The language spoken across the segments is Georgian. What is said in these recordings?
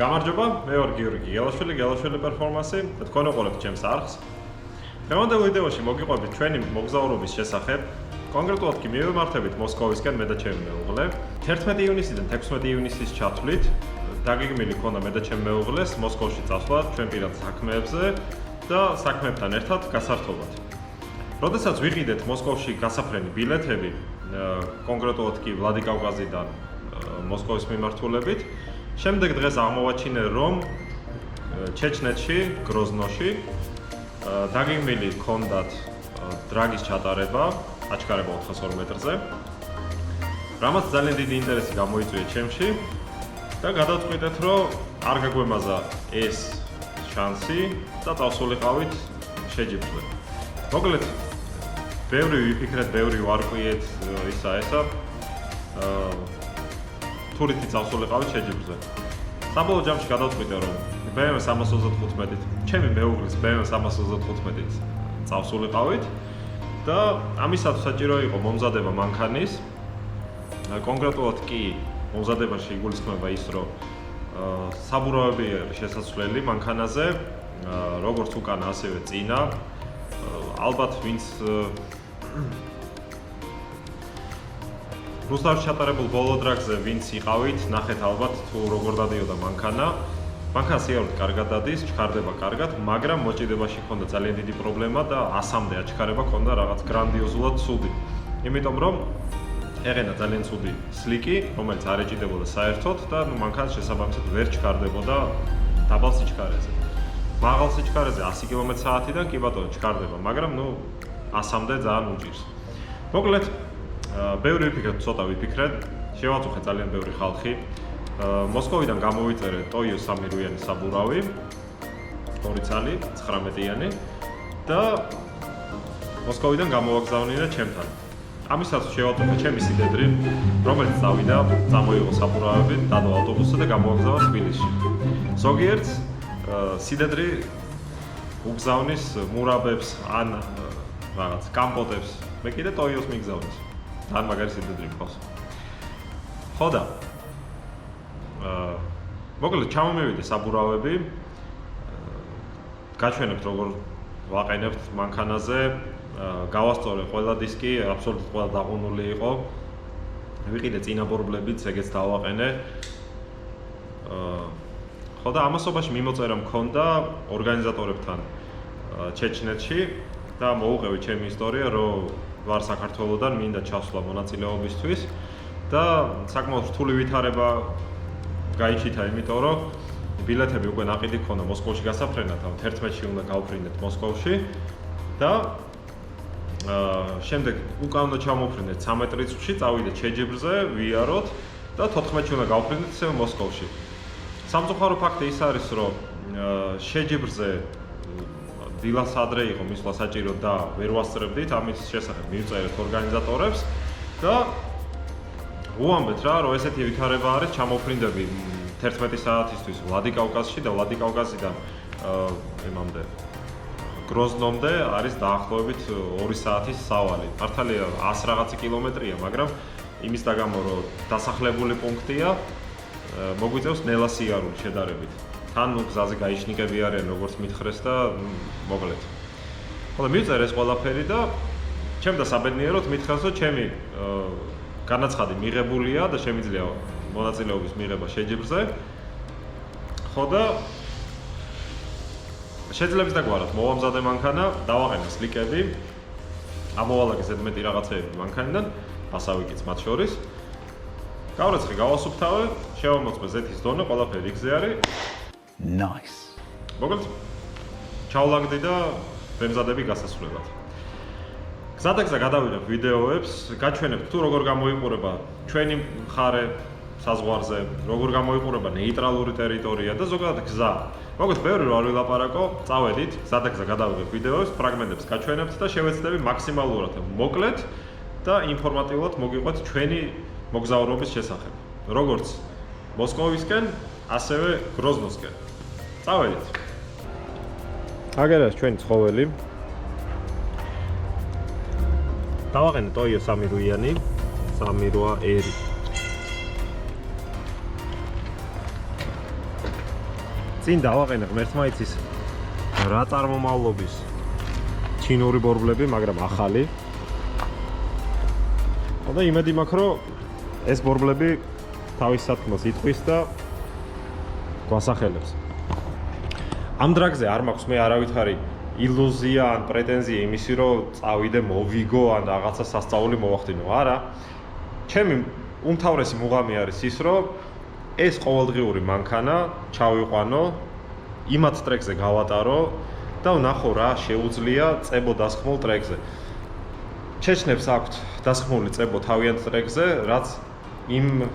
გამარჯობა, მე ვარ გიორგი გელაშვილი, გელაშვილი პერფორმანსი. თქვენ უყურებთ ჩემს არხს. დღევანდელ ვიდეოში მოგიყვებით ჩვენი მოგზაურობის შესახებ. კონკრეტულად კი მივემართებით მოსკოვისკენ მე და ჩემი მეუღლე. 11 ივნისიდან 16 ივნისის ჩათვლით დაგეგმილი ქონდა მე და ჩემი მეუღლეს მოსკოვში წასვლა ჩვენ პირად საქმეებზე და საქმეებთან ერთად გასართობად. როდესაც ვიყიდეთ მოსკოვში გასაფრენი ბილეთები, კონკრეტულად კი ვლადიკავკაზიდან მოსკოვის მიმართულებით, შემდეგ დღეს აღმოვაჩინე, რომ ჩეჩნეთში, გროზნოში დაგეგმილი ჰქონდათ დრაგის ჩატარება, აჩქარება 402 მეტრზე, რამაც ძალიან დიდი ინტერესი გამოიწვია ჩემში და გადავწყვიტეთ, რომ არ გაგვემაზა ეს შანსი და წავსულიყავით შეჯიბრზე. მოკლედ, ბევრი ვიფიქრეთ, ბევრი ვარკვიეთ, ისა თურითი წავსულიყავით შეჯიბრზე. საბოლოო ჯამში გადავწყვიტე, რომ BMW 335-ით, ჩემი მეუღლის BMW 335-ით წავსულიყავით და ამისათვის საჭირო იყო მომზადება მანქანის. კონკრეტულად კი მომზადებაში იგულისხმება ის, რომ საბურავები შესაძლებელი მანქანაზე, როგორც უკანა, ასევე წინა. ალბათ ვინც რუსთავში ჩატარებულ ბოლო დრაგზე ვინც იყავით, ნახეთ ალბათ თუ როგორ დადიოდა მანქანა. მანქანა სიარულით კარგად დადის, ჩქარდება კარგად, მაგრამ მოჭიდებაში ჰქონდა ძალიან დიდი პრობლემა და 100-მდე აჩქარება ჰქონდა რაღაც გრანდიოზულად ცუდი. იმიტომ რომ ეღენა ძალიან ცუდი სლიკი, რომელიც არ ეჭიდებოდა საერთოდ და მანქანა შესაბამისად ვერ ჩქარდებოდა დაბალ სიჩქარეზე. მაღალ სიჩქარეზე 100 კმ/სთ-დან კი ბატონო ჩქარდება, მაგრამ 100-მდე ძალიან უჭირს. მოკლედ ბევრი ვიფიქრეთ, ცოტა ვიფიქრეთ, შევაწუხეთ ძალიან ბევრი ხალხი. მოსკოვიდან გამოვიწერე Toyo 3-რუიანი საბურავი, 2 ცალი, 19-იანი და მოსკოვიდან გამოვაგზავნინა ჩემთან. ამისაც შევაწუხე ჩემი სიდედრი, რომელიც წავიდა, წამოიღო საბურავები, დადო ავტობუსზე და გამოვაგზავნა თბილისში. ზოგიერთს სიდედრი უგზავნის მურაბებს ან რაღაც კამპოტებს, მე კიდე Toyo-ს მიგზავნის. თან მაგარი სიდედრი მყავს. ხო და მოკლედ ჩამომივიდე საბურავები, გაჩვენებთ როგორ ვაყენებთ მანქანაზე, გავასწორე ყველა დისკი, აბსოლუტურად ყველა დაღუნული იყო. ვიყიდე წინა ბორბლებიც, ეგეც დავაყენე. ხო და ამასობაში მიმოწერა მქონდა ორგანიზატორებთან ჩეჩნეთში და მოუყევი ჩემი ისტორია, რომ ვარ საქართველოსდან, მინდა ჩასვლა მონაწილეობისთვის და საკმაოდ რთული ვითარება გაიჩითა, იმიტომ რომ ბილეთები უკვე ნაყიდი ჰქონდა მოსკოვში გასაფრენად, 11-ში უნდა გავფრინდეთ მოსკოვში და შემდეგ უკან უნდა ჩამოვფრინდეთ 13 რიცხვში, წავიდეთ შეჯიბრზე, ვიაროთ და 14-ში უნდა გავფრინდეთ ისევ მოსკოვში. სამწუხარო ფაქტი ის არის, რომ შეჯიბრზე დილას ადრე იყო მისვლა საჭირო და ვერ ვასწრებდით, ამის შესახებ მივწერეთ ორგანიზატორებს და უამბეთ რა, რომ ესეთი ვითარება არის, ჩამოვფრინდები 11 საათისთვის ვლადიკავკაზში და ვლადიკავკაზიდან იმამდე გროზნომდე არის დაახლოებით 2 საათის სავალი. მართალია 100 რაღაცი კილომეტრია, მაგრამ იმის დაგამო, რომ დასახლებული პუნქტია, მოგვიწევს ნელა სიარული შედარებით. თან გზაზე გაიშნიკები არიან, როგორც მითხრეს და მოკლედ. ხოლო მივწერე ეს ყველაფერი და ჩემ და საბედნიეროდ მითხრეს, რომ ჩემი განაცხადი მიღებულია და შემიძლია მონაწილეობის მიღება შეჯიბრზე. ხო და შეძლებს დაგვარად მოვამზადე მანქანა, დავაყენე სლიკები, ამოვალაგე ზედმეტი რაღაცეები მანქანიდან, ასავიკიც მათ შორის. გავრეცხე, გავასუფთავე, შევამოწმე ზეთის დონე, ყველაფერი იქზე არის. Nice. მოკლედ ჩავლაგდი და ვემზადები გასასვლელად. გზადაგზა გადავიღებ ვიდეოებს, გაჩვენებთ თუ როგორ გამოიყურება ჩვენი მხარე საზღვარზე, როგორ გამოიყურება ნეიტრალური ტერიტორია და ზოგადად გზა. მოკლედ ბევრი რო არ ვილაპარაკო, წავედით, გზადაგზა გადავიღებ ვიდეოებს, ფრაგმენტებს გაჩვენებთ და შევეცდები მაქსიმალურად მოკლედ და ინფორმატიულად მოგიყვეთ ჩვენი მოგზაურობის შესახებ. როგორც მოსკოვისკენ, ასევე გროზნოსკენ. წავედით. აგერას ჩვენი ცხოველი. დავაყენე Toyo 3-რუიანი, 3-რუა ერი. წინ დავაყენე ღმერთმა იცის რა წარმომავლობის ჩინური ბორბლები, მაგრამ ახალი. და იმედი მაქვს, რომ ეს ბორბლები თავის სათქმელს იტყვის და გვასახელებს. ამ დრაგზე არ მაქვს მე არავითარი ილუზია ან პრეტენზია იმისი, რომ წავიდე მოვიგო ან რაღაცა სასწაული მოვახდინო. არა. ჩემი უმთავრესი მუღამი არის ის, რომ ეს ყოველდღიური მანქანა ჩავიყვანო, იმათ ტრეკზე გავატარო და ვნახო რა შეუძლია წებო დასხმულ ტრეკზე. ჩეჩნებს აქვთ დასხმული წებო თავიანთ ტრეკზე, რაც იმ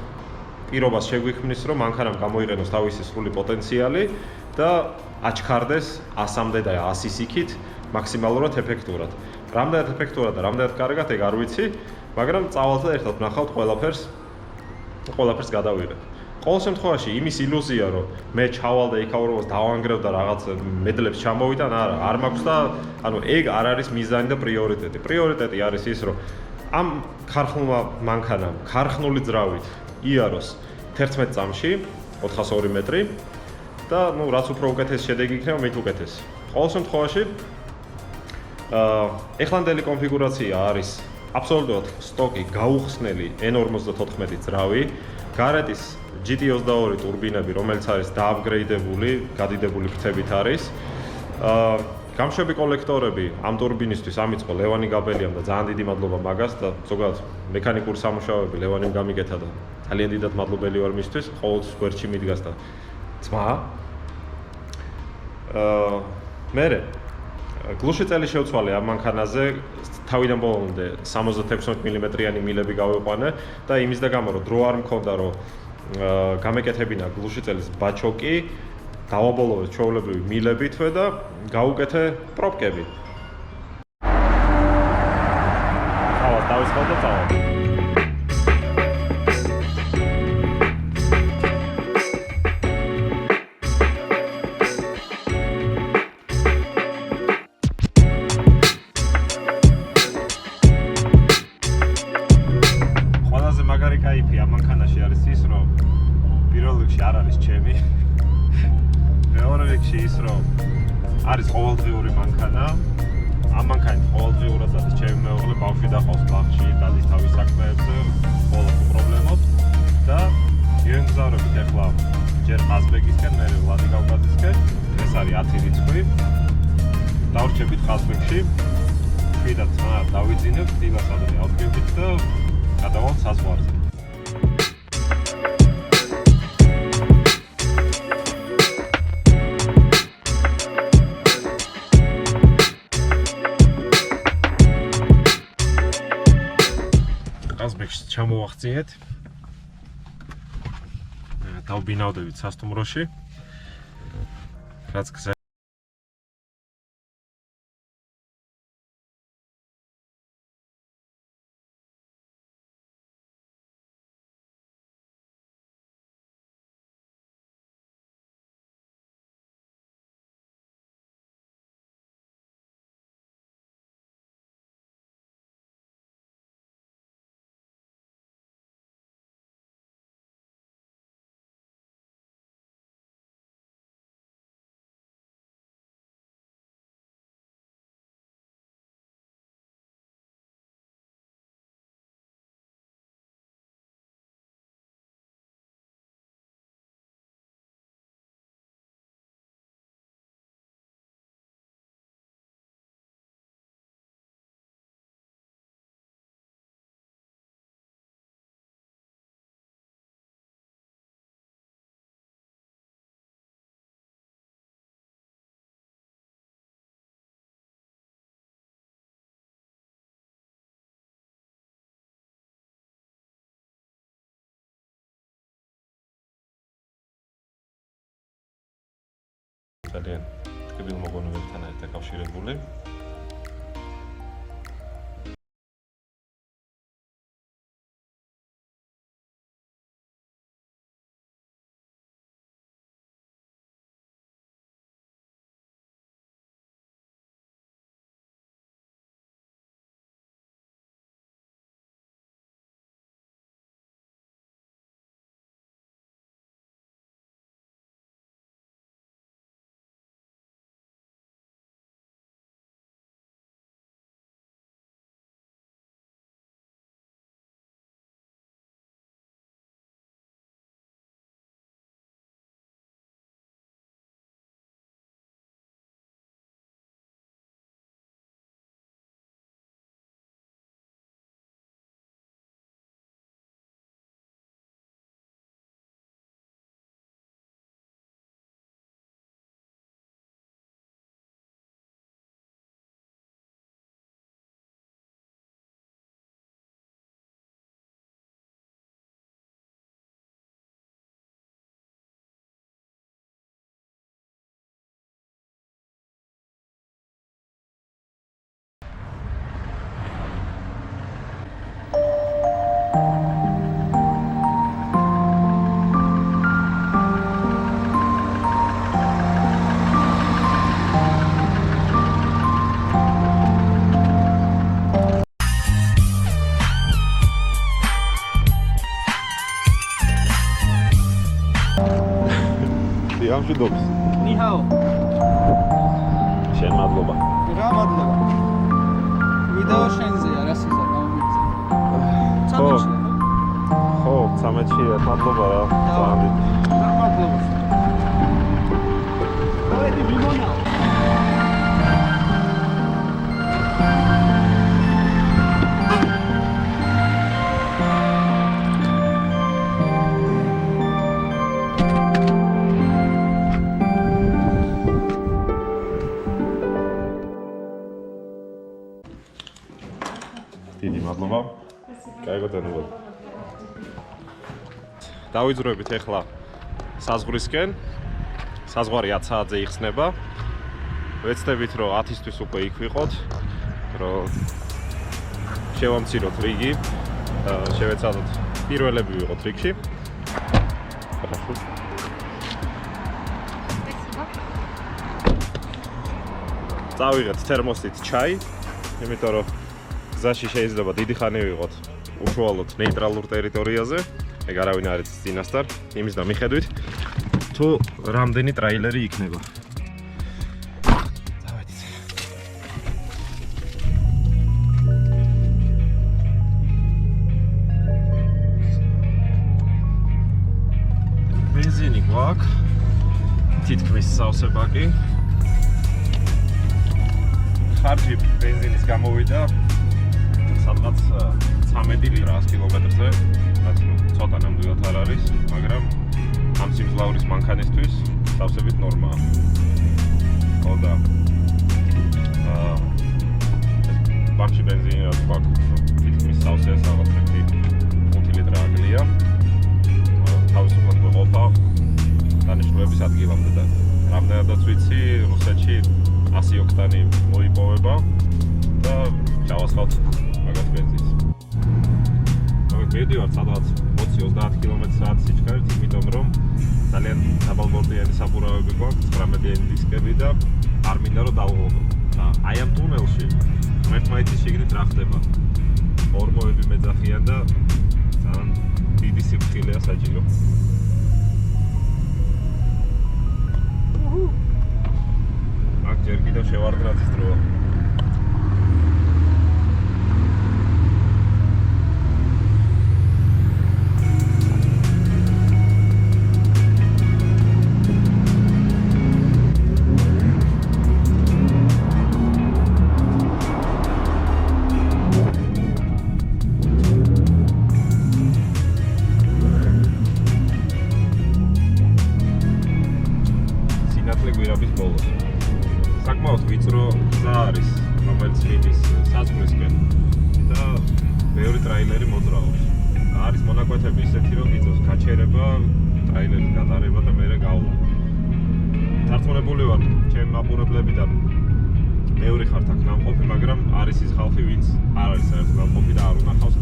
პირობას შეგვიქმნის, რომ მანქანამ გამოიყენოს თავისი სრული პოტენციალი და აჩქარდეს 100-მდე და 100-ის იქით მაქსიმალურად ეფექტურად. რამდენად ეფექტურად და რამდენად კარგად ეგ არ ვიცი, მაგრამ წავალთ და ერთად ვნახავთ ყველაფერს გადავიღებ. ყოველ შემთხვევაში იმის ილუზია, რომ მე ჩავალ და იქაურობას დავანგრევ და რაღაც მედლებს ჩამოვიდან, არა, არ მაქვს და ანუ ეგ არ არის მიზანი და პრიორიტეტი. პრიორიტეტი არის ის, რომ ამ ქარხნულმა მანქანამ ქარხნული ძრავით იაროს 11 წამში 402 მეტრი და ნუ რაც უფრო უკეთესი შედეგი იქნება, მით უკეთესი. ყოველ შემთხვევაში ეხლანდელი კონფიგურაცია არის აბსოლუტურად სტოკი გაუხსნელი N54 ძრავი, გარეტის GT22 ტურბინები, რომელიც არის დააპგრეიდებული, გადიდებული ფრთებით არის. გამშვები კოლექტორები ამ ტურბინისთვის ამიწყო ლევანი გაბელიამ და ძალიან დიდი მადლობა მაგას და ზოგადად მექანიკური სამუშაოები ლევანიმ გამიკეთა და ძალიან დიდად მადლობელი ვარ მისთვის, ყოველთვის გვერდში მიდგას და ძმა. მერე გლუში წელი შევცვალე ამ მანქანაზე, თავიდან ბოლომდე 76 მმ-იანი მილები გავიყვანე და იმის და გამო რომ დრო არ მქონდა, რომ გამეკეთებინა გლუში წელის ბაჩოკი, დავაბოლოვე ჩვეულებრივი მილებით და გავუკეთე პროპკები. ხავას დავისხავ და წავალ. ყველაზე მაგარი кайფი ამ მანქანაში არის ის, რომ პირველ რიგში არ არის ჩემი. მეორე რიგში ის, რომ არის ყოველდღიური მანქანა. ამ მანქანით ყოველდღიურად არის ჩემი მეუღლე, ბავშვი დახავს ბაღში, დადის თავის საქმეებზე, ყოველთვის პრობლემოთ და მივემგზავრებით ახლა ჯერ ყაზბეგისკენ, მერე ვლადიკავკაზისკენ. ეს არის 10 რიცხვი. დავრჩებით ყაზბეგში. შვიდად ძმად დავიძინებთ, დილას ადრე ავდგებით და გადავალთ საზღვარზე. ყაზბეგში ჩამოვახციეთ. დავბინავდებით სასტუმროში. რაც გზა ძალიან ტკბილ მოგონებებთან არის დაკავშირებული. გამშვიდობს. ნიჰაო. შენ მადლობა. რა მადლობა. ვიდეო შენზეა, რა სიზა გამომიწე. წამოჩი. ხო, წამოჩი, მადლობა რა. წამოდი. რა მადლობა. მოედი ბიმონა. დიდი მადლობა. კაიგო დანულა. დავიძროებით ახლა საზღვრისკენ. საზღვარი 10 საათზე იხსნება. ვეცდებით რომ 10-ისთვის უკვე იქ ვიყოთ, რომ შევამციროთ რიგი. შევეცადოთ პირველები ვიყოთ რიგში. хорошо. წავიღეთ თერმოსით ჩაი, იმიტომ რომ გზაში შეიძლება დიდი ხანი ვიყოთ უშუალოდ ნეიტრალურ ტერიტორიაზე. ეგ არავინ არ იცის წინასწარ, იმის და მიხედვით თუ რამდენი ტრეილერი იქნება. დავედით. ბენზინი გვაქვს. თითქმის სავსე ბაკი. ხარჯი ბენზინის გამოვიდა სადღაც 13 ლიტრა 100 კილომეტრზე. რაც ცოტა ნამდვილად არ არის, მაგრამ ამ სიმძლავრის მანქანისთვის სავსებით ნორმაა. ხო და ბაკში ბენზინი რაც გვაქვს, თითქმის სავსეა სადღაც 5 ლიტრა აგლია. თავისუფლად გვეყოფა დანიშნულების ადგილამდე და რამდენადაც ვიცი, რუსეთში 100 ოქტანი მოიპოვება და ჩავასხავთ მაგათ ბენზინს. მივდივარ სადღაც 20-30 კმ/სთ სიჩქარით, იმიტომ რომ ძალიან დაბალბორტიანი საბურავები გვაქვს, 19-იანი დისკები და არ მინდა რომ დავღლობო. და აი ამ ტუნელში მერტმაიცის შიგნით რა ხდება? ორმოები მეძახიან და ძალიან დიდი სიფრთხილეა საჭირო. აქ ჯერ კიდევ შევარდნაძის დროა. საკმაოდ ვიწრო გზა არის, რომელიც მიდის საზღვრისკენ და ბევრი ტრეილერი მოძრაობს. არის მონაკვეთები ისეთი, რომ იწევს გაჩერება, ტრეილერის გატარება და მერე გავლა. დარწმუნებული ვარ, ჩემი მაყურებლებიდან ბევრი ხართ აქ ნამყოფი, მაგრამ არის ის ხალხი, ვინც არ არის საერთოდ ნამყოფი და არ უნახავს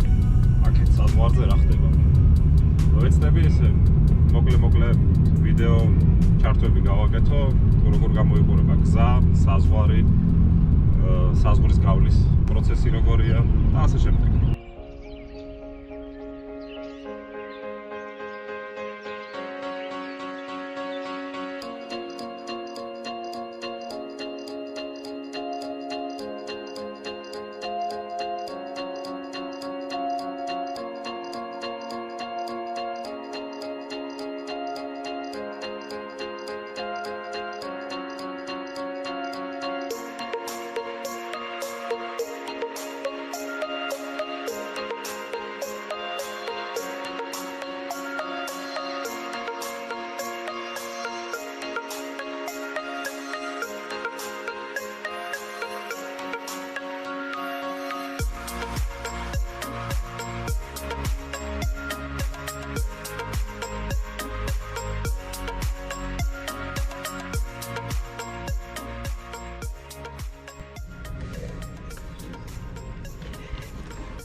აქეთ საზღვარზე რა ხდება. ვეცდები ესე მოკლე ვიდეო ჩარტვები გავაკეთო, თუ როგორ გამოიყურება გზა, საზღვარი, საზღვრის გავლის პროცესი როგორია და ასე შემდეგ.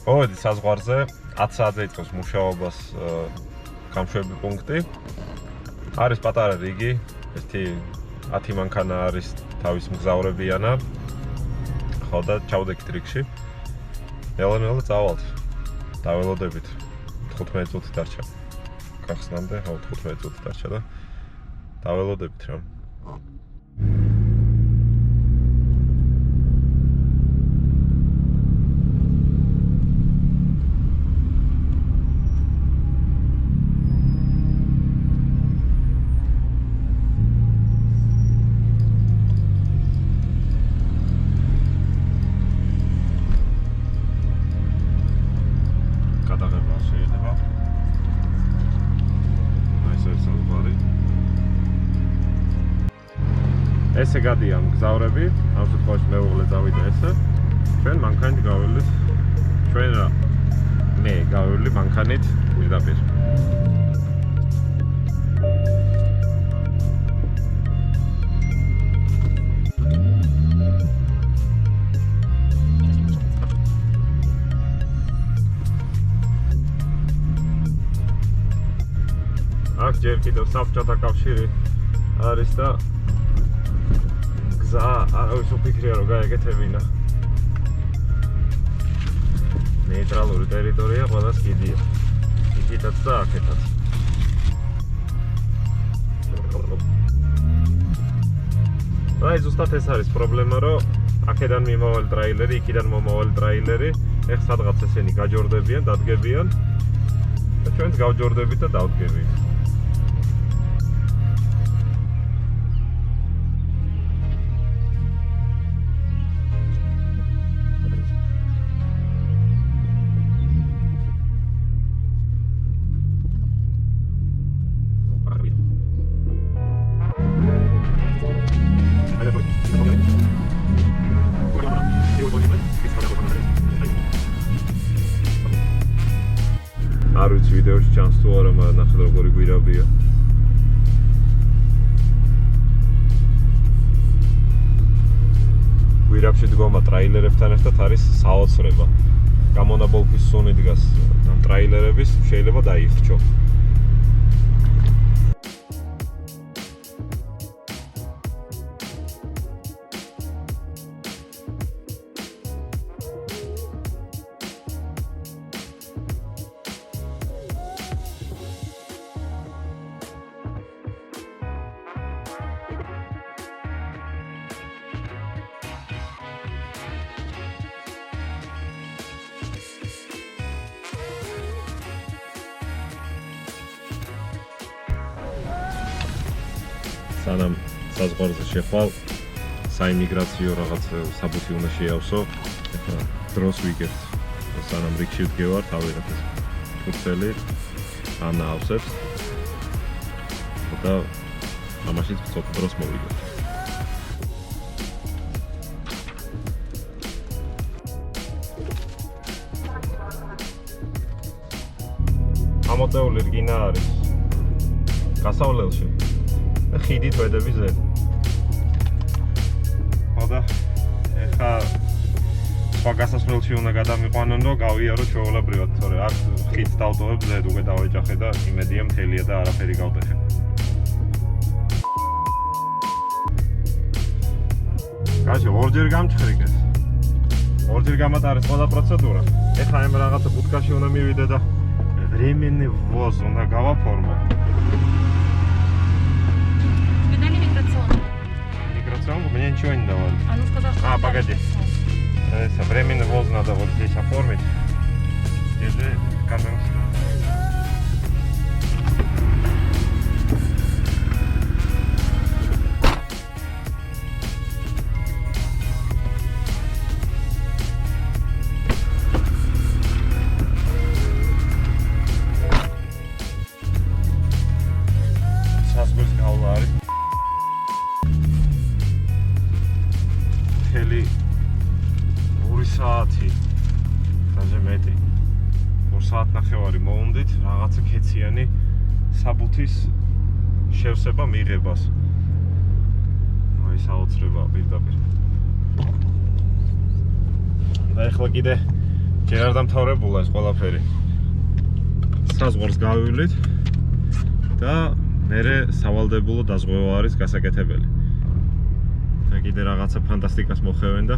მოვედი საზღვარზე, 10 საათზე იწყებს მუშაობას გამშვები პუნქტი. არის პატარა რიგი, ერთი 10 მანქანა არის თავის მგზავრებიანა. ხო და ჩავდექით რიგში. ნელა წავალთ. დაველოდებით. 15 წუთი დარჩა. გახსნამდე, 15 წუთი დარჩა და დაველოდებით რა. გადაღება შეიძლება. ესე გადიან გზავრები, ამ შემთხვევაში მეუღლე წავიდა ესე. ჩვენ მანქანით გავევლით. ჩვენ რა მე გავევლი მანქანით პირდაპირ. აქ ჯერ კიდევ საბჭოთა კავშირი არის და გზა არავის უფიქრია რომ გაეკეთებინა. ნეიტრალური ტერიტორია ყველას კიდია. იქითაც და აქეთაც. აი ზუსტად ეს არის პრობლემა, რომ აქედან მიმავალი ტრაილერი, იქიდან მომავალი ტრაილერი, ეხ სადღაც ესენი გაჯორდებიან, დადგებიან და ჩვენც გავჯორდებით და დავდგებით. არ ვიცი ვიდეოში ჩანს თუ არა, მაგრამ ნახეთ როგორი გვირაბია. გვირაბში დგომა ტრაილერებთან ერთად არის საოცრება. გამონაბოლქვის სუნი დგას ამ ტრაილერების, შეიძლება დაიხრჩო. სანამ საზღვარზე შეხვალ, საიმიგრაციო რაღაც საბუთი უნდა შეავსო. ეხლა დროს ვიგებთ. სანამ რიგში ვდგევართ, ავიღეთ ეს ფურცელი, ანა ავსებს. და ამაშიც ცოტა დროს მოვიგებთ. ამოტეული რგინა არის გასავლელში. ხიდით ვედები ზედ. ხოდა ეხა სხვა გასასვლელში უნდა გადამიყვანონ, რომ გავიარო ჩვეულებრივად, თორე აქ ხიდს დავტოვებ ზედ უკვე დავეჯახე და იმედია მთელია და არაფერი გავტეხე. კაცო, ორჯერ გამჩხრიკეს. ორჯერ გამატარეს ყველა პროცედურა. ეხლა ამ რაღაცა ბუთკაში უნდა მივიდე და временный ввоз უნდა გავაფორმო. Мне ничего не давали. А ну сказал, что... Погоди. Временный ввоз надо вот здесь оформить. Держи, кажемся. Საზღვრის გავლა არის. მთელი 2 საათი, даже მეტი. 2 საათნახევარი მოვუნდით რაღაცა ქეციანი საბუთის შევსება მიღებას. აი საოცრება პირდაპირ. და ეხლა კიდე ჯერ არ დამთავრებულა ეს ყველაფერი. საზღვარს გავივლით და მერე სავალდებულო დაზღვევა არის გასაკეთებელი. და კიდე რაღაცა ფანტასტიკას მოხევენ და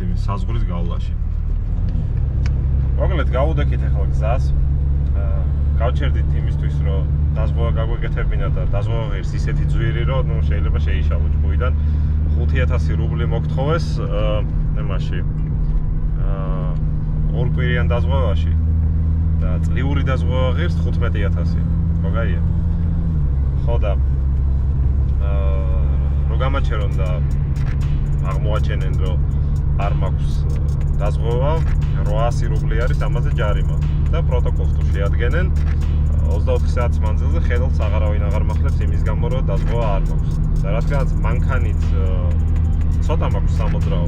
იმის საზღვრის გავლაში. მოკლედ გავუდექით ახლა გზას. გავჩერდით იმისთვის, რომ დაზღვევა გაგვეკეთებინა და დაზღვევა ღირს ისეთი ძვირი, რომ ნუ შეიძლება შეიშალო ჭკუიდან 5000 რუბლი მოგთხოვეს იმაში. ორკვირიან დაზღვევაში და წლიური დაზღვევა ღირს 15000. ხო გაია? ხო და რო გამაჩერონ და აღმოაჩენენ, რომ არ მაქვს დაზღვევა 800 რუბლი არის ამაზე ჯარიმა და პროტოკოლს თუ შეადგენენ 24 საათის მანძილზე ხედელს აღარავინ აღარ მახლებს იმის გამო, რომ დაზღვევა არ მაქვს. და რადგანაც მანქანით ცოტა მაქვს სამოძრაო,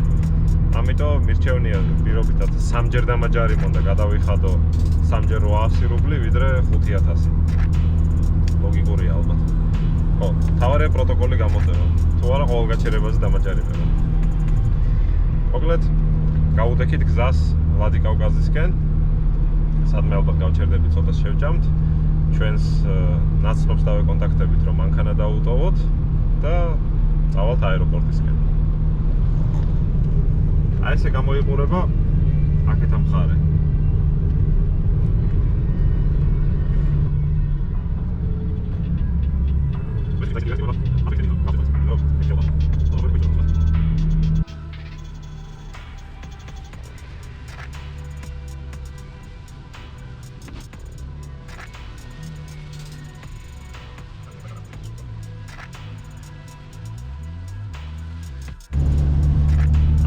ამიტომ მირჩევნია პირობითად სამჯერ დამაჯარიმონ და გადავიხადო სამჯერ 800 რუბლი ვიდრე 5000. ლოგიკურია ალბათ. ხო, თავარია პროტოკოლი გამოწერო. თუ არა ყოველ გაჩერებაზე დამაჯარიმება. მოკლედ, გავუდექით გზას ვლადიკავკაზისკენ. სადმე ალბათ გავჩერდებით, ცოტა შევჭამთ. ჩვენს ნაცნობს დავეკონტაქტებით, რომ მანქანა დაუტოვოთ და წავალთ აეროპორტისკენ. აი ესე გამოიყურება აქეთ ამ მხარე.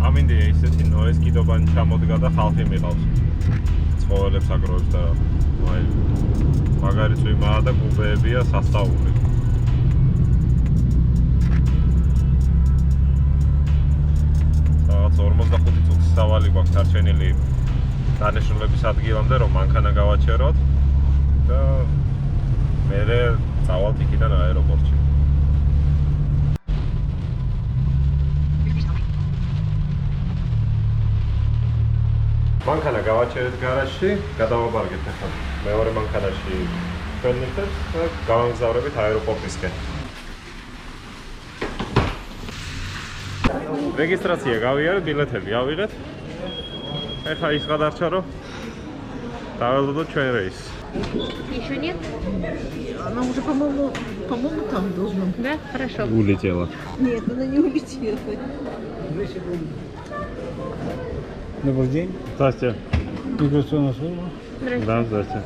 ამინდია ისეთი ნოეს კიდობანი ჩამოდგა და ხალხი მიყავს. ცხოველებს აგროვებს და აი მაგარი წვიმაა და გუბეებია სასწაული. რაღაც 45 წუთის სავალი გვაქვს დარჩენილი დანიშნულების ადგილამდე, რომ მანქანა გავაჩეროთ და მერე წავალთ იქიდან აეროპორტში. მანქანა გავაჩერეთ გარაჟში, გადავაბარგეთ ახლა მეორე მანქანაში ჩვენ მიწებს და გავამგზავრებით აეროპორტისკენ. რეგისტრაცია გავიარეთ, ბილეთები ავიღეთ. ეხლა ის გადარჩა, რომ დაველოდოთ ჩვენ რეისს. Еще нет? Она уже, по-моему, там должна быть. Да? Хорошо. Улетела. Нет, она не улетела. Добрый день. Здрасте. Миграционная служба. Здравствуйте. Да, здрасте.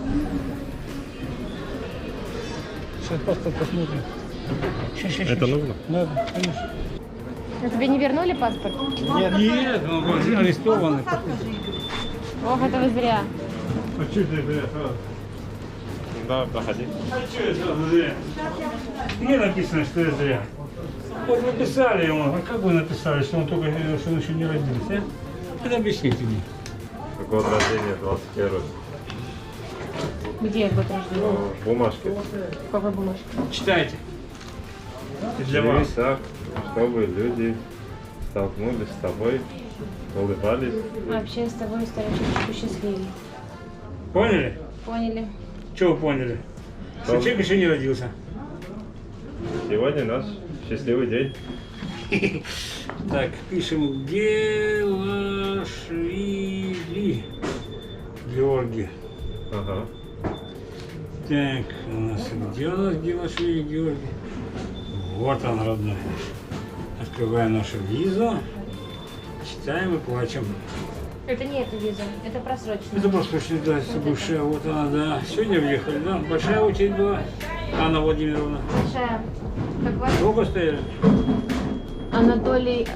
Сейчас паспорт посмотрим. Сейчас. Это нужно? Да, конечно. А тебе не вернули паспорт? Нет, он арестованный. Ох, это вы зря. А что ты, блядь, Да, проходи. А что это зря? Где написано, что я зря? Вот написали ему, а как вы написали, что он только что он еще не родился? Это объясните мне. Год рождения 21. Где год рождения? В бумажке. Какой бумажка? Читайте. Для Живи вас. так, чтобы люди столкнулись с тобой, улыбались. Вообще с тобой стараюсь счастливее. Поняли? Поняли. Что вы поняли? Что Что? человек еще не родился. Сегодня наш счастливый день. Так, пишем Гелашвили. Георгий. Ага. Так, у нас где у нас Гелашвили Георгий? Вот он, родной. Открываем нашу визу. Читаем и плачем. Это не эта виза, это просроченная. Это просто очень, да, бывшая, вот она, да. Сегодня въехали, да. Большая очередь была. Анна Владимировна. Большая. Как вас? Долго стояли? Анатолич.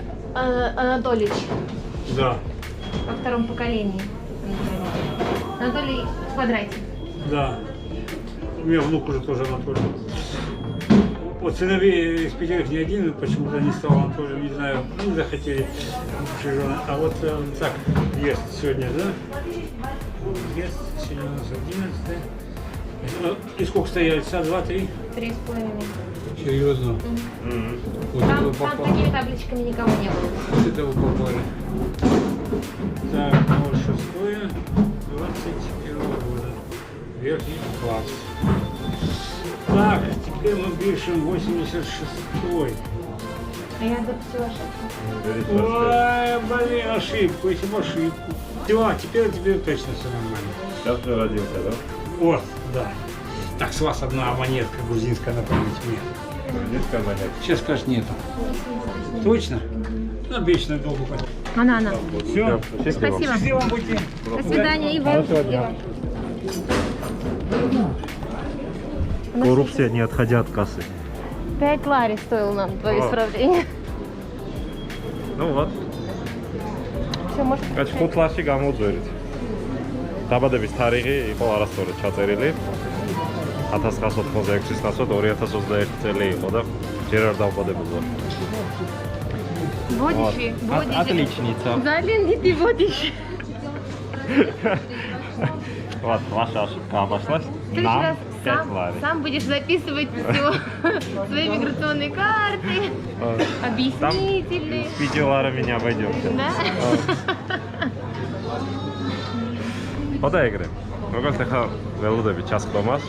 Да. Во втором поколении. Анатолий в квадрате. Да. У меня внук уже тоже Анатолий. Вот сыновей из 5 ни один почему-то не стал Анатолием, не знаю, не захотели бывшие жены. А вот так, ест сегодня, да? Ест, сегодня у нас 11. Ну, и сколько стояли? Часа 2-3? 3,5. Серьезно? Вот это вы Там попали. такими табличками никого не было. Вот это вы попали. Так, 06-е, 21 года. Верхний класс. Так, теперь мы пишем 86-й. Я допустила ошибку. Ой, блин, ошибку, если бы ошибку. Все, теперь точно все нормально. Сейчас же родился, да? Вот, да. Так, с вас одна монетка грузинская на память мне. Грузинская монета. Сейчас, скажешь, нету. Точно? Ну, вечно долго. Она. Все. Спасибо. Счастливо будьте. До свидания. И вам. Коррупция, не отходя от кассы. 5 лари стоило нам твое О. исправление. Ну вот. Все, может. კაც 5 ლარში გამოუძვერით. დაბადების თარიღი იყო არასწორად ჩაწერილი. 1986-ის ნაცვლად 2021 წელი იყო და ჯერ არ დავყოდებულა. Водишь. Отличница. Блин, не ты водишь. Вот, ваша ошибка обошлась Ты на сейчас 5 лари. сам будешь записывать все свои миграционные карты, объяснительные. С 5 ларами не обойдемся. Да? ხოდა ეგრე. როგორც ახლა ველოდები ჩასხდომას.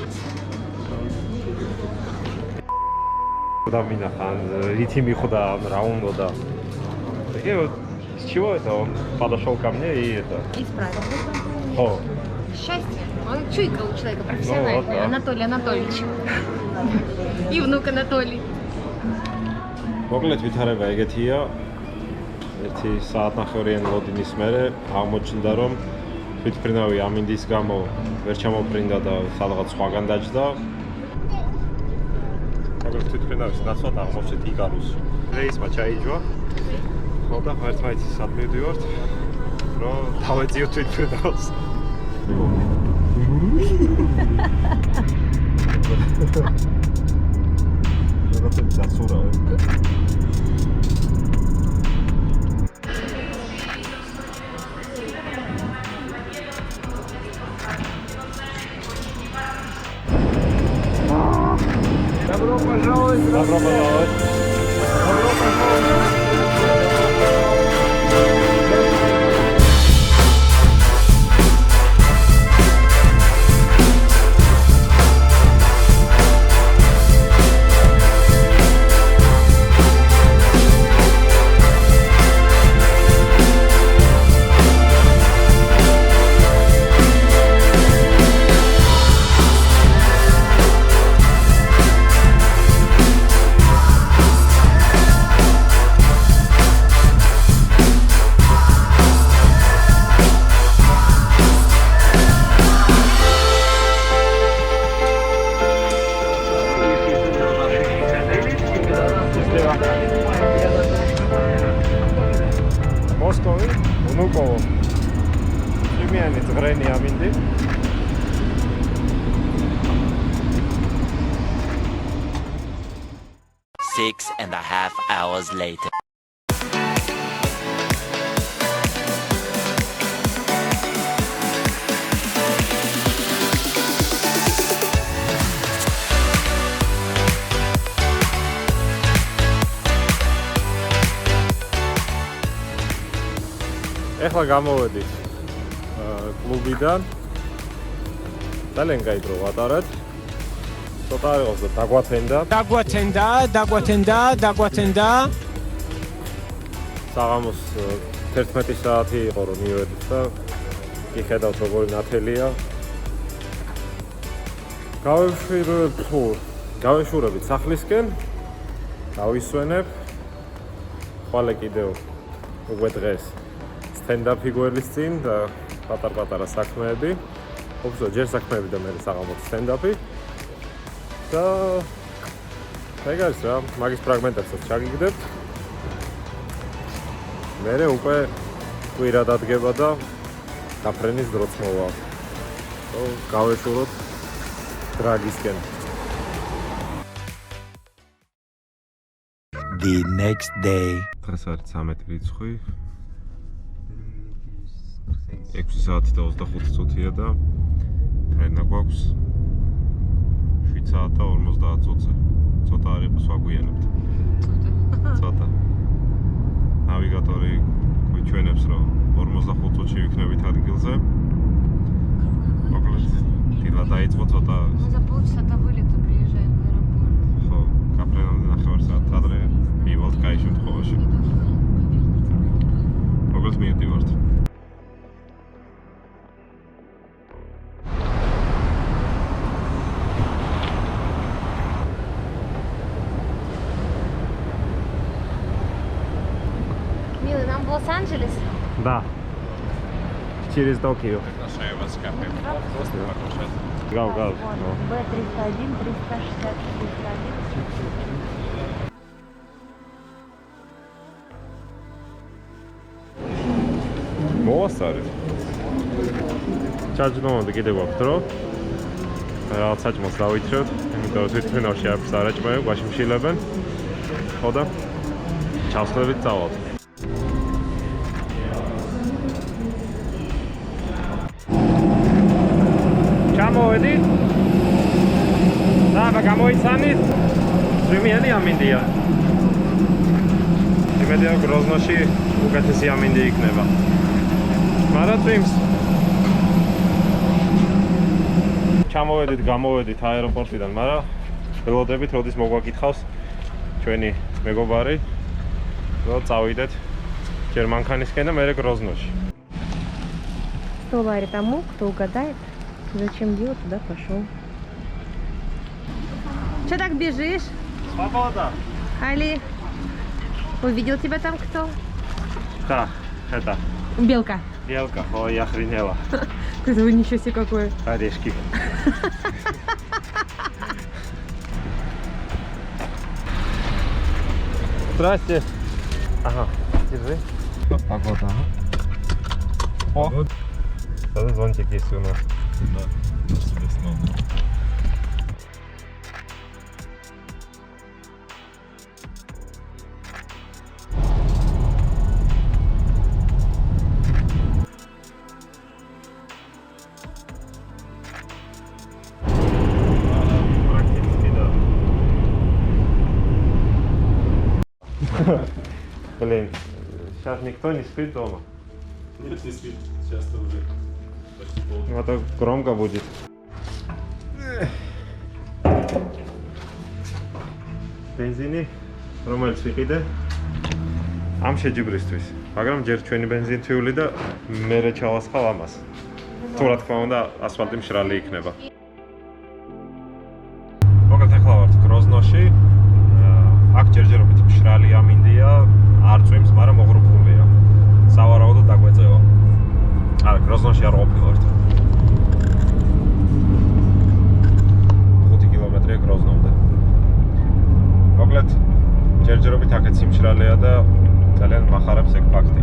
და მინახა რითი მიხვდა რა უნდა და ეგე с чего это он подошел ко мне и это Исправил. о Счастье. Он чуйка у человека профессиональная. вот, да. Анатолий Анатольевич. И внук Анатолий. მოკლედ ვითარება ეგეთია. ერთი საათნახევრიანი ლოდინის მერე აღმოჩნდა რომ თვითმფრინავი ამინდის გამო ვერ ჩამოფრინდა და სადღაც სხვაგან დაჯდა. მაგრამ თვითმფრინავის ნაცვლად აღმოჩნდით იკარუსში. რეისმა ჩაიჯვა. ხო და ერთმანეთის სად მივდივართ, რომ დავეძიოთ თვითმფრინავს. რაღაცები დაცურავენ. Добро пожаловать. Добро пожаловать. მოსკოვი, უნუკოვო. იმიანი ზღრენი ამინდი. Six and a half hours later. ეხლა გამოვედით კლუბიდან. ძალიან კაი დრო ვატარეთ. ცოტა არ იყოს და დაგვათენდა. საღამოს 11 საათი იყო რომ მივედით და იხედავთ როგორი ნათელია. გავეშურებით სახლისკენ. დავისვენებ. ხვალე კიდევ უკვე დღეს stand-up გველის წინ და პატარ-პატარა საქმეები. ოფსო ჯერ საქმეები და მე საღამოს stand-up-ი. და ეგ არის რა, მაგის ფრაგმენტებსაც ჩაგიგდებთ. მერე უკვე კვირა დადგება და გაფრენის დროც მოვა. გავეშუროთ დრაგისკენ. The next day. დღეს არის 13 რიცხვი. 6 საათი და 25 წუთია და ფრენა გვაქვს 7 საათი და 50 წუთზე. ცოტა არ იყოს ვაგვიანებთ. ცოტა. ნავიგატორი გვიჩვენებს რომ 45 წუთში ვიქნებით ადგილზე. მოკლედ დილა დაიწყო ცოტა. Мы за полчаса до вылета приезжаем в аэропорт. ხო, გაფრენამდე 9 საათს ადრე მივალთ კაი შემთხვევაში. როგორც მივდივართ. Милый, нам в Лос-Анджелес? Да. Через Токио. Гау. Б-301, 360, 301. მოვასწარეთ. ჩაჯდომამდე კიდევ გვაქვს დრო. რაღაც საჭმელს დავითრევთ, იმიტომ რომ თვითმფრინავში არც არ აჭმევენ, გვაში მშილებენ. ხო და ჩავსწრებით წავალთ. ჩამოვედით. და გამოიცანით. ძვირიანი ამინდია. იმედია გროზნოში უკეთესი ამინდი იქნება. მაგრამ წვიმს. ჩამოვედით, გამოვედით აეროპორტიდან, მაგრამ ველოდებით, როდის მოგვაკითხავს ჩვენი მეგობარი, რომ წავიდეთ ჯერ მანქანისკენ და მერე გროზნოში. $100 тому, кто угадает, зачем дело туда пошел. Че так бежишь? Свобода! Али, увидел тебя там кто? Да, это Белка. белка, ой, я охренела. Вы ничего себе какое. Орешки. Здрасте. Ага, держи. Погода, ага. О, это зонтик есть у нас. Да, Мерседес новый. Блин, сейчас никто не спит дома. Нет, не спит. Сейчас-то уже почти полдня. Ну, а то громко будет. Бензини, რომელიც ვიყიდე ამ შეჯიბრისთვის. მაგრამ ჯერ ჩვენი ბენზინი თვიული და მერე ჩავასხავ ამას. თუ რა თქმა უნდა, ასფალტი მშრალი იქნება. მოკლედ ახლა ვართ გროზნოში. აქ ჯერჯერობით მშრალი ამინდია, არ წვიმს, მაგრამ მოღრუბლულია. სავარაუდოდ დაგვეწევა. არა, გროზნოში არ ყოფილვართ. 5 კილომეტრია გროზნომდე. მოკლედ ჯერჯერობით აქაც იმშრალია და ძალიან მახარებს ეგ ფაქტი.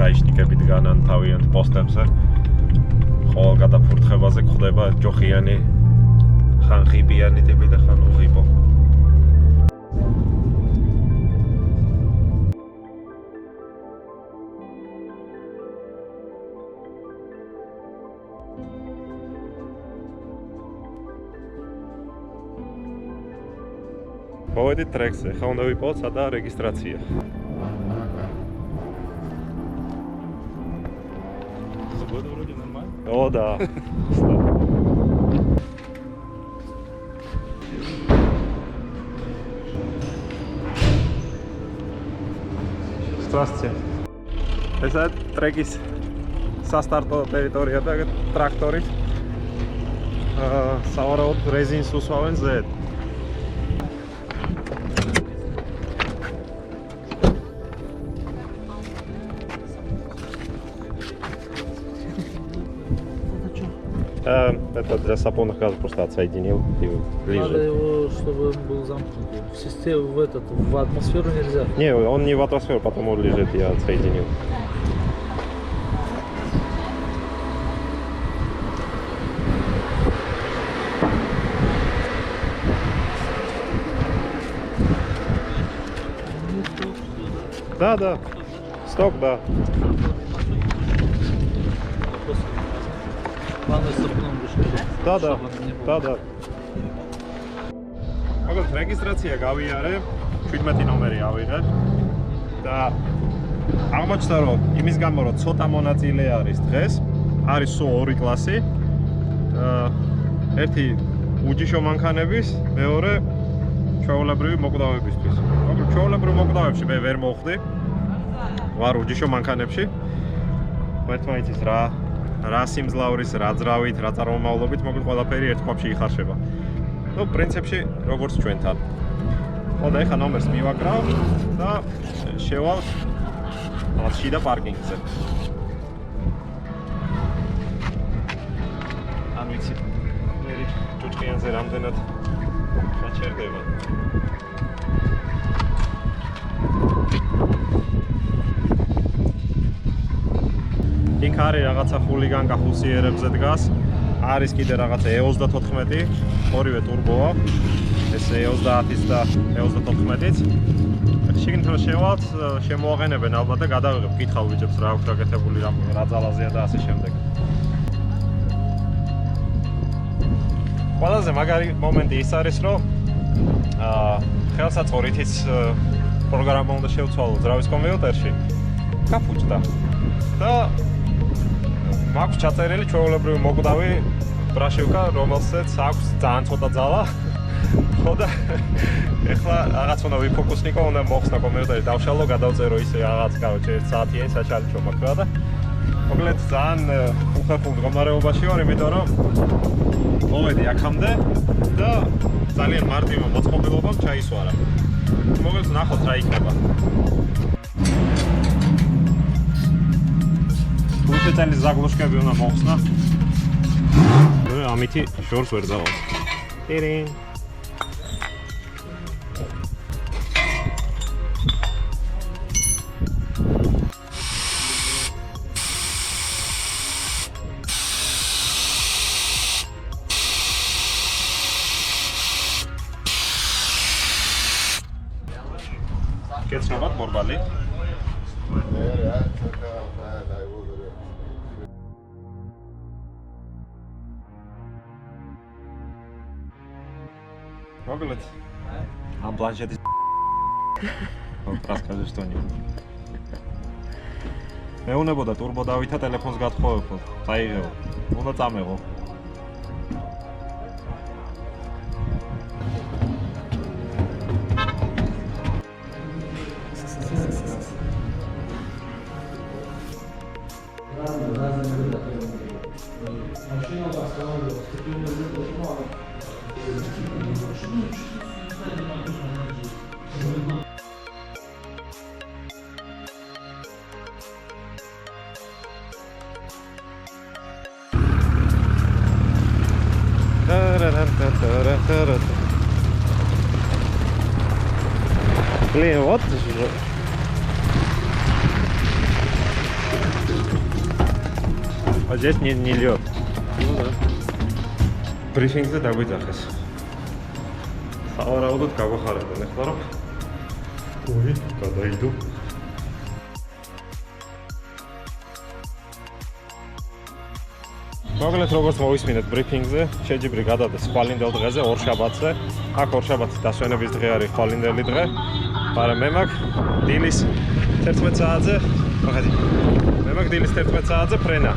გაიშნიკები დგანან თავიანთ პოსტებზე. ხოლ გადაფურთხებაზე გვხდება ჯოხიანი, ხან ღიბიანი ტიპი და ხან უღიბო. მოვედით ტრეკზე, ხა უნდა ვიპოვოთ სადაა რეგისტრაცია. Погода вроде нормально. О, да. Здравствуйте. Это трекის სასტარტო ტერიტორია და ტრაქტორით. სავარაუდოდ რეზინს უსვავენ ზედ. Это для сапонных газов просто отсоединил и ближе. Надо его, чтобы он был замкнут. В систему, в атмосферу нельзя. Не, он не в атмосферу, потому лежит, я отсоединил. Да. Сток, да. Главное, сапуном дышать. Да. Მაგალითად რეგისტრაცია გავიარე. 17 ნომერი ავიღე და აღმოჩნდა რომ იმის გამო რომ ცოტა მონაწილე არის დღეს არის სულ 2 კლასი ერთი უჯიშო მანქანების მეორე ჩვეულებრივი მოკვდავებისთვის მაგრამ ჩვეულებრივ მოკვდავებში მე ვერ მოხვდი ვარ უჯიშო მანქანებში ერთმანეთის რა სიმძლავრის რა ძრავით რა წარმომავლობით მოკლედ ყველაფერი ერთ კვაფში იხარშება ну პრინციპში როგორც ჩვენთან ხო და ეხა ნომერს მივაკრავ და შევალ ამ შიდა პარკინგზე ან ვიცი მე ჯუჭყიანზე რამდენად გაჩერდება იქ არის რაღაცა ხულიგან გახუსიერებზე დგას არის კიდე რაღაცა E34 ორივე ტურბოა ეს E30-ის და E34-იც შიგნით რომ შევალთ შემოაყენებენ ალბათ და გადავიღებ კითხავ ვიჭებს რა აქვს გაკეთებული რა ძალაზეა და ასე შემდეგ ყველაზე მაგარი მომენტი ის არის რომ ხელსაწყორითიც პროგრამა უნდა შევცვალო ძრავის კომპიუტერში გაფუჭდა და მაქვს ჩაწერილი ჩვეულებრივი მოკვდავი ბრაშევკა რომელსაც აქვს ძალიან ცოტა ძალა ხო და ეხლა რაღაც უნდა ვიფოკუსნიკო უნდა მოხსნა კომპიუტერი დავშალო გადავწერო ისე რაღაც გავჭერ საათიანი საჩალიჩო მაქვს და მოკლედ ძალიან უხერხულ მდგომარეობაში ვარ იმიტომ რომ მოვედი აქამდე და ძალიან მარტივი მოწყობილობამ ჩაისვარა მოკლედ ნახოთ რა იქნება თუმცა ზაგლოშკები უნდა მოხსნა ამითი შორს ვერ დავალ ტირინ კეცნობათ ბორბალი მოკლედ ამ პლანშეტის პრასკაზე შტონი მეუნებოდა ტურბო დავითა ტელეფონს გათხოვებო წაიღეო უნდა წამეღო Блин, вот же. А здесь не лед. Ну да. Брифинг-ზე დაგვიძახეს. სავარაუდოდ გავახარებენ ახლა რომ ორი გადაიდო. მოკლედ როგორც მოვისმინეთ ბრიფინგზე, შეჯიბრი გადადეს ხვალინდელ დღეზე, ორშაბათზე. აქ ორშაბათს დასვენების დღე არის ხვალინდელი დღე. მაგრამ მე მაქვს დილის 11 საათზე, მოხდი. მე მაქვს დილის 11 საათზე ფრენა.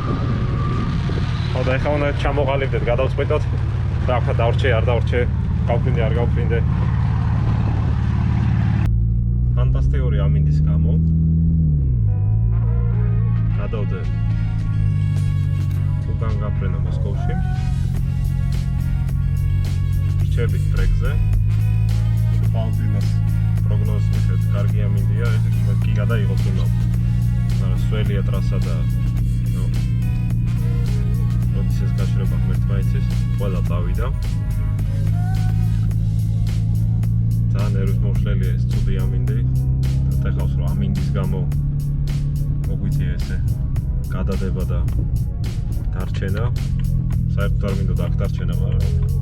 ხო და ეხლა უნდა ჩამოყალიბდეთ, გადავწყვიტოთ. რა ვქნა დავრჩე, არ დავრჩე, გავფრინდე, არ გავფრინდე. ფანტასტიკური ამინდის გამო. გადავდე უკან გაფრენა მოსკოვში. რჩებით ტრეკზე. ხვალდილას პროგნოზის მიხედვით კარგი ამინდია, ეს კი გადაიღოს უნდა. მაგრამ სველია ტრასა და როდის ეს გაშრება ღმერთმაიცის ყველა წავიდა. ძალიან ნერვს მოშლელია ეს ცუდი ამინდი. ეხავს რომ ამინდის გამო მოგვიწია ესე გადადება და დარჩენა. საერთოდ არ მინდოდა აქ დარჩენა, მაგრამ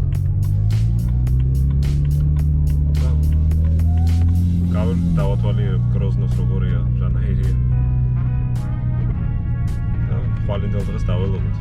დავათვალიერებ გროზნოს როგორია, ჟანაირია. და ხვალინდელ დღეს დაველოდოთ.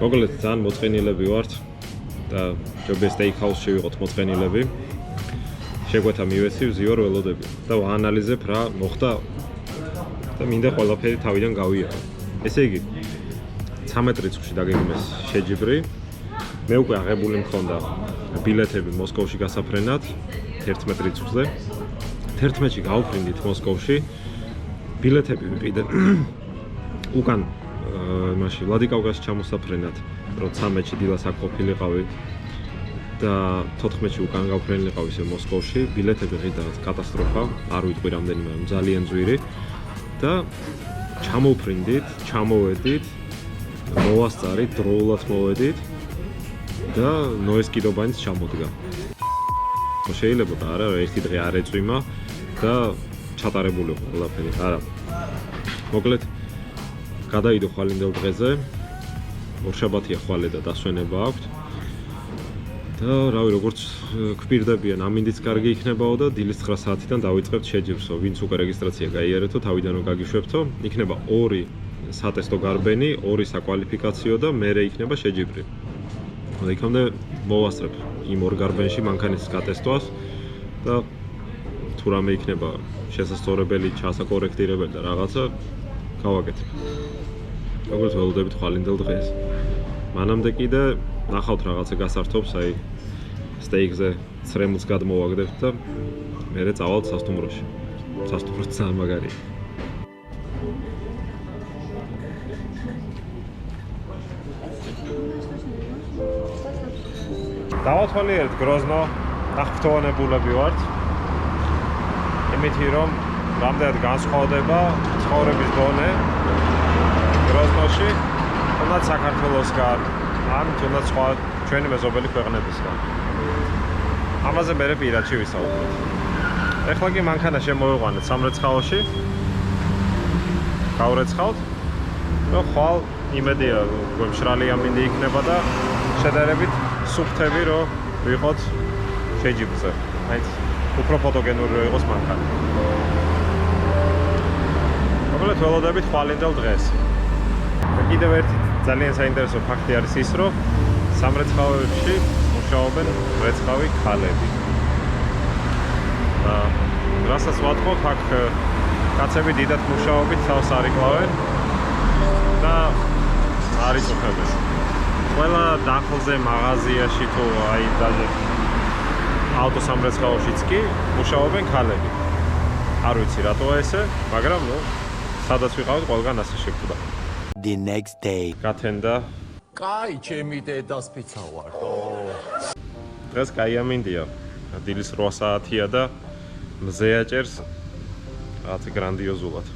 მოგლეთ ძალიან მოწყენილები ვართ და ჯობია სტეიქჰაუსში ვიყოთ მოწყენილები. შეგვეთა მივეცი ვზიარ ველოდები და ვაანალიზებ რა მოხდა და მინდა ყველაფერი თავიდან გავიარო. ესე იგი 13 რიცხვში დაგეგმეს შეჯიბრი. მე უკვე აღებული მქონდა ბილეთები მოსკოვში გასაფრენად 11 რიცხვზე. 11-ში გავფრინდით მოსკოვში. ბილეთები ვიყიდე უკან მაშინ ვლადიკავკაზში ჩამოსაფრენად, რომ 13-ში დილას აქ ყოფილიყავი და 14-ში უკან გავფრენილიყავ ისე მოსკოვში. ბილეთები ყიდა კატასტროფა, არ ვიტყვი რამდენიმე, ძალიან ძვირი და ჩამოვფრინდით, ჩამოვედით, მოვასწარით, დროულად მოვედით და ნოესკიდობანიც ჩამოდგა. შეიძლება და არა, ერთი დღე არ ეწვიმა და ჩატარებული იყო ყველაფერი. არა. მოკლედ გადაიდო ხვალინდელ დღეზე. ორშაბათია ხვალე და დასვენება აქვს. და რავი, როგორც გვპირდებიან, ამინდიც კარგი იქნებაო და დილის 9 საათიდან დავიწყებთ შეჯიბრსო. ვინც უკვე რეგისტრაცია გაიარეთო, თავიდან რომ გაგიშვებთო, იქნება 2 სატესტო გარბენი, 2 საკვალიფიკაციო და მერე იქნება შეჯიბრი. და იქამდე მოვასწრებ იმ 2 გარბენში მანქანის გატესტვას და თუ რამე იქნება შესაძლებელი, ჩასაკორექტირებელი და რაღაცა გავაკეთებ. როგორც ველოდებით ხვალინდელ დღეს. მანამდე კიდე ნახავთ რაღაცა გასართობს, აი სტეიქზე ცრემლს გადმოვაგდებთ და მერე წავალთ სასტუმროში. სასტუმრო ძალიან მაგარია. დავათვალიერეთ გროზნო, აღფრთოვანებულები ვართ. იმითი რომ რამდენად განსხვავდება ცხოვრების დონე გროზნოში, თუნდაც საქართველოსგან, ან თუნდაც სხვა ჩვენი მეზობელი ქვეყნებისგან. ამაზე მერე პირადში ვისაუბროთ. ეხლა კი მანქანა შემოვიყვანეთ სამრეცხაოში. გავრეცხავთ. და ხვალ იმედია, რომ მშრალი ამინდი იქნება და შედარებით სუფთები რომ ვიყოთ შეჯიბრზე. აი უფრო ფოტოგენური რომ იყოს მანქანა. მოკლედ ველოდებით ხვალინდელ დღეს. კიდევ ერთი ძალიან საინტერესო ფაქტი არის ის, რომ სამრეცხავებში მუშაობენ მრეცხავი ქალები. და რასაც ვატყობ, აქ კაცები დიდად მუშაობით თავს არ იკლავენ და არ იწუხებენ. ყველა დახლზე, მაღაზიაში თუ აი даже ავტოსამრეცხაოშიც კი მუშაობენ ქალები. არ ვიცი რატოა ესე, მაგრამ ნუ სადაც ვიყავით, ყველგან ასე შეგვდა. The next day. გათენდა კაი, ჩემი დედას ფიცა ვარ. დღეს კაი ამინდია. დილის 8 საათია და მზე აჭერს რაღაც გრანდიოზულად.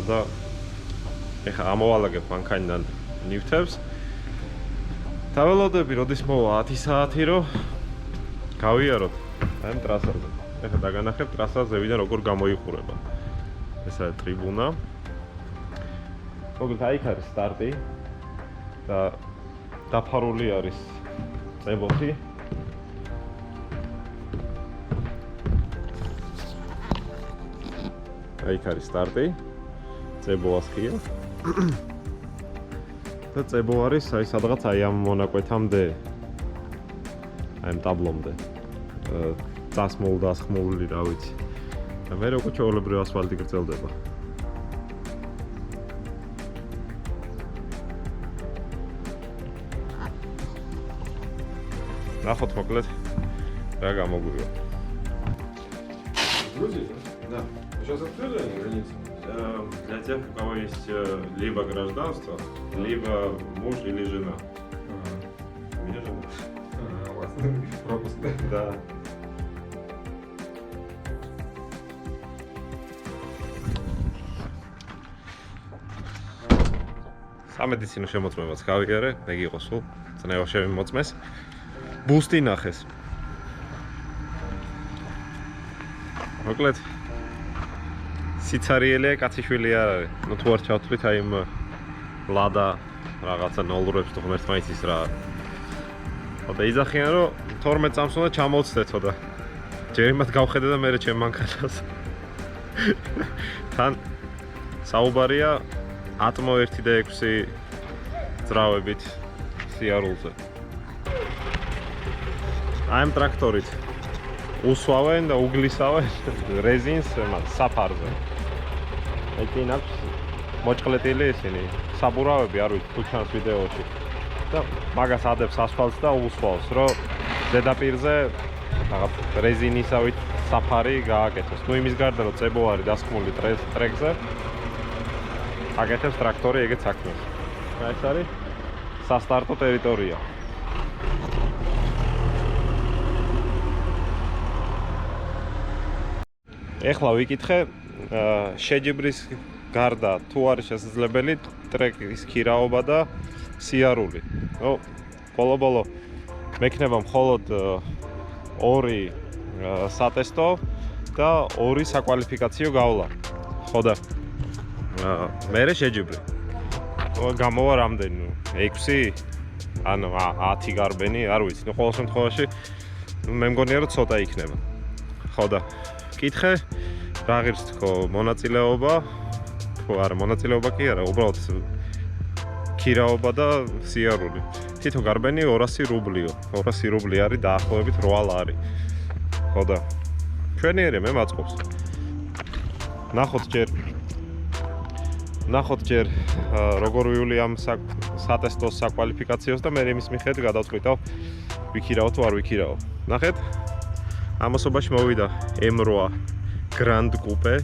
და ეხა ამოვალაგებ მანქანიდან ნივთებს. დაველოდები, როდის მოვა 10 საათი, რომ გავიაროთ აი ამ ტრასაზე. ეხა დაგანახებ ტრასას ზევიდან როგორ გამოიყურება. ეს არის ტრიბუნა. მოკლედ აი იქ არის სტარტი და დაფარული არის წებოთი. აი იქ არის სტარტი. წებო ასხია. და წებო არის აი სადღაც აი ამ მონაკვეთამდე. აი ამ ტაბლომდე. დასხმული რა ვიცი. და მე როგორ ჩაოლებრივ ასფალტი გრძელდება. ნახოთ მოკლედ რა გამოგვივა. Грузия? Да. Сейчас открыли границу? Для тех, у кого есть либо гражданство, либо муж или жена. У меня жена. У вас пропуск, да? Да. სამედიცინო შემოწმებაც გავიარე, მე გიყო სულ წნევა შემოწმეს. ბუსტი ნახეს. მოკლედ სიცარიელია, კაციშვილი არ არის. ნუ თუ არ ჩავთვლით აი იმ ლადა რაღაცა ნოლურებს თუ ღმერთს მაინც ის რა. და იძახიან რომ 12 წამს უნდა ჩამოვცდეთო და ჯერ იმათ გავხედე და მერე ჩემ მანქანას. თან საუბარია ატმო 1 და 6 ძრავებით სიარულზე. აი ამ ტრაქტორით უსვავენ და უგლისავენ რეზინს საფარზე. ეგ აქვს მოჭყლეტილი ისინი, საბურავები არ ვიცი თუ ჩანს ვიდეოში. და მაგას ადებს ასფალტს და უსვავს, რომ ზედაპირზე რაღაც რეზინისავით საფარი გააკეთოს. ნუ იმის გარდა რომ წებო არის დასხმული ტრეკზე, აკეთებს ტრაქტორი ეგეც საქმეს. ეს არის სასტარტო ტერიტორია. ეხლა ვიკითხე შეჯიბრის გარდა თუ არის შესაძლებელი ტრეკის ქირაობა და სიარული. ბოლო მექნება მხოლოდ 2 სატესტო და 2 საკვალიფიკაციო გავლა. ხო და მერე შეჯიბრი. გამოვა რამდენი? 6 ანუ 10 გარბენი, არ ვიცი. ნუ ყოველ შემთხვევაში მე მგონია რომ ცოტა იქნება. ხო და კითხე რა ღირს თქო მონაწილეობა? ხო არა, მონაწილეობა კი არა, უბრალოდ ქირაობა და სიარული. თითო გარბენი 200 რუბლიო. 200 რუბლი არის დაახლოებით 8 ლარი. ხო და ჩვენიერე მე მაწყობს. ნახოთ ჯერ როგორ ვივლი ამ სატესტოს საკვალიფიკაციოს და მე იმის მიხედვით გადავწყვიტავ ვიქირაო თუ არ ვიქირაო. ნახეთ. ამასობაში მოვიდა M8 Grand Coupe.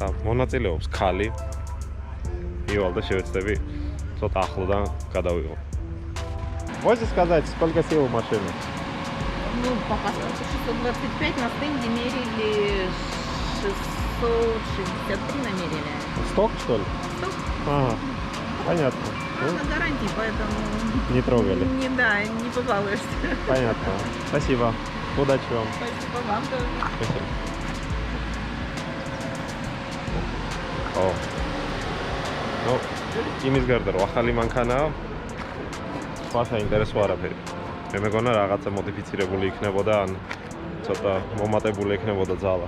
და მონაწილეობს ქალი. ივალ და შევეცდები ცოტა ახლოდან გადავიღო. Можете сказать, сколько сил в машине? Ну, по паспорту 625, на стенде мерили 663 намерили. Сток, что ли? Сток. Ага, понятно. На гарантии, поэтому Не трогали. не побалуешься. Понятно. Спасибо. Удачи вам. Спасибо вам тоже. Спасибо. О. Ну, იმის გარდა რომ ახალი მანქანაა, სხვა საინტერესო არაფერი. მე მეგონა რაღაცა მოდიფიცირებული იქნებოდა, ან ცოტა მომატებული იქნებოდა ძალა.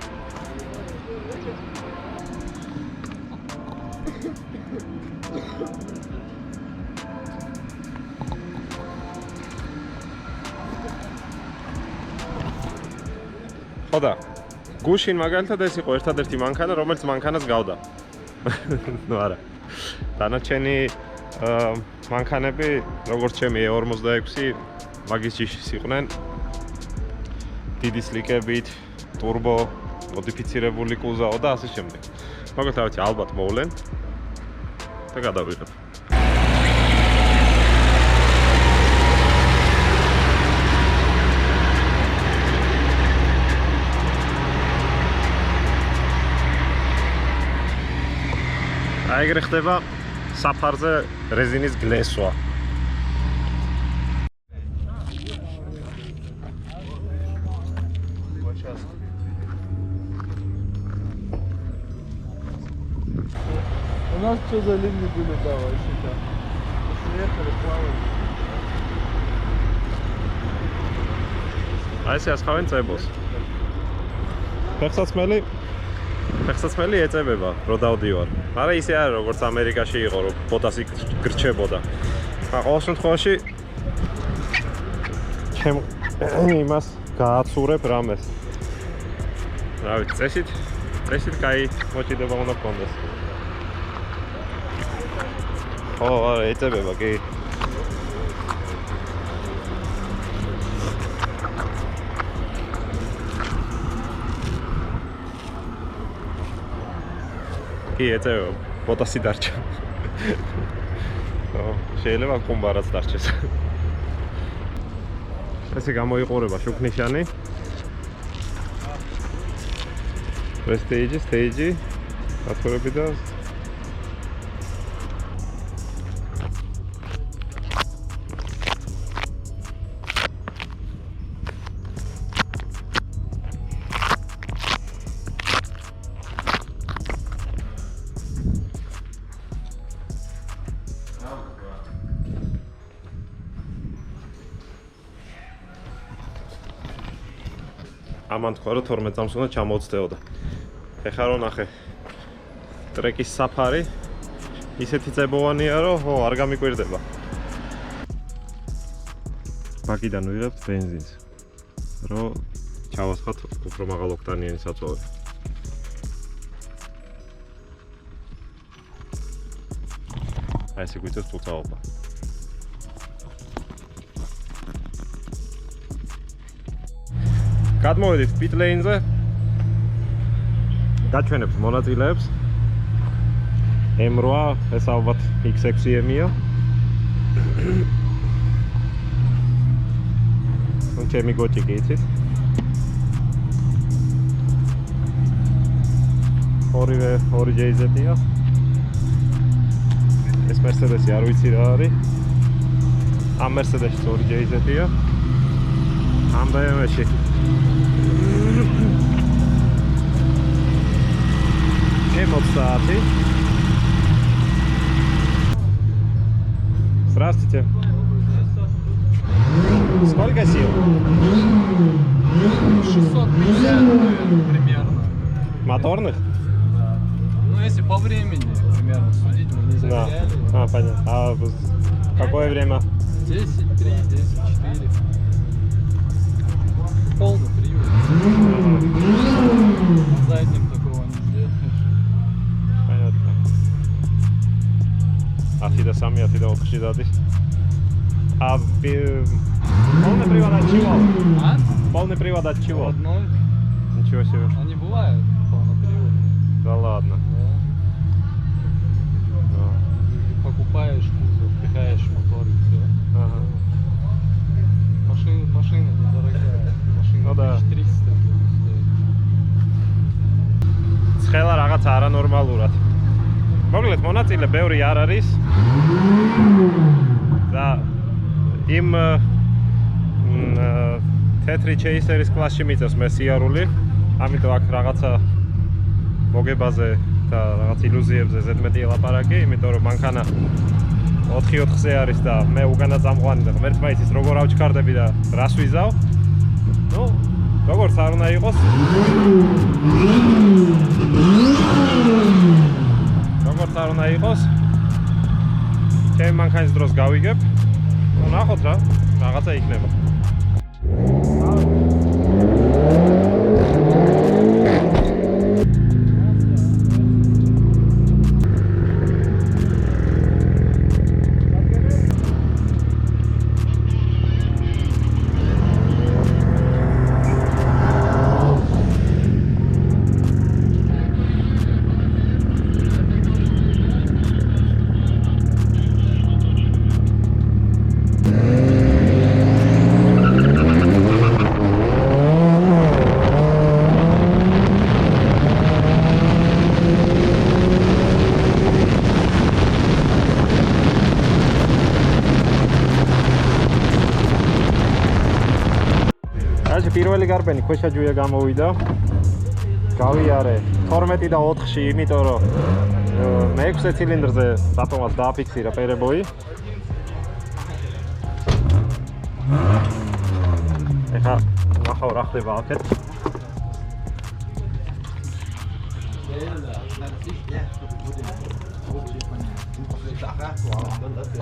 ხო და გუშინ მაგალითად ეს იყო ერთადერთი მანქანა, რომელიც მანქანას გავდა. ნუ არა. დანარჩენი მანქანები, როგორც ჩემი E46, მაგის ჯიშის იყვნენ. დიდი სლიკებით, ტურბო, მოდიფიცირებული კუზაო და ასე შემდეგ. მაგათ რა ვიცი, ალბათ მოვლენ და გადავიღებ. აი ეგრე ხდება საფარზე რეზინის გლესვა. У нас что за ливни были, давай сюда. Приехали, плавали. აი ესე ასხავენ წებოს. ფეხსაცმელი ეწებება, რომ დავდივარ. მაგრამ ისე არა, როგორც ამერიკაში იყო, რომ ბოტასი გრჩებოდა. ყოველ შემთხვევაში ჩემ იმას გააცურებ რამეს. რა ვიცი, წესით კაი მოჭიდება უნდა გქონდეს. ხო, არა, ეწებება კი. კი ეწევება, ბოტასი დარჩა. შეიძლება ხუმბარაც დარჩეს. ესე გამოიყურება შუქნიშანი. სტეიჯი, ათორები და ამან თქვა რომ 12 წამს უნდა ჩამოუცდეოდა. ეხლა რომ ნახე ტრეკის საფარი ისეთი წებოვანია, რომ ხო, არ გამიკვირდება. ბაკიდან ვიღებთ ბენზინს, რომ ჩავასხათ უფრო მაღალ ოქტანიანი საწვავი. აი ესე გვიწევს წუწაობა. გადმოვედით პიტლეინზე. გაჩვენებთ მონაწილეებს. M8, ეს ალბათ X6-ია. ჩემი გოჭი კი იცით. ორი JZ-ია. ეს Mercedes-ი არ ვიცი რა არის. ამ Mercedes-ში ორი JZ-ია. ამ BMW-ში M30. Здравствуйте. Сколько сил? 650 примерно. Моторных? Да. Ну, если по времени примерно судить, мы не Да. замеряли. Понятно. А какое время? 10.3, 10.4. Полный привод. На заднем такого не сделаешь. Понятно. Афида сами, афида окшидадис. А полный привод от чего? А? Полный привод от чего? Родной. Ничего себе. Они бывают полноприводные. Да ладно. Да. Да. Покупаешь кузов, пихаешь мотор и все. Ага. Машина недорогая. Машина Ну да. 1300 стоит. ცხელა რაღაც არანორმალურად. მოკლედ მონაწილე ბევრი არ არის. და იმ თეთრი ჩეისერის კლასში მიწევს მე სიარული. ამიტომ აქ რაღაცა მოგებაზე და რაღაც ილუზიებზე ზედმეტი ელაპარაკი, იმიტომ რომ მანქანა 4-4-ზე არის და მე უგანა წამყვანი და ღმერთმა იცის როგორ ავჩქარდები და რას ვიზავ. ნუ, როგორც არ უნდა იყოს. როგორც არ უნდა იყოს. ჩემი მანქანის დროს გავიგებ. ნუ ნახოთ რა, რაღაცა იქნება. პირველი გარბენი ქვეშაჯვია გამოვიდა. გავიარე 12 და 4-ში, იმიტომ რომ მე-6 ცილინდრზე ბატონად დააფიქსირა პერებოი. ეხლა ნახავ რა ხდება აქეთ.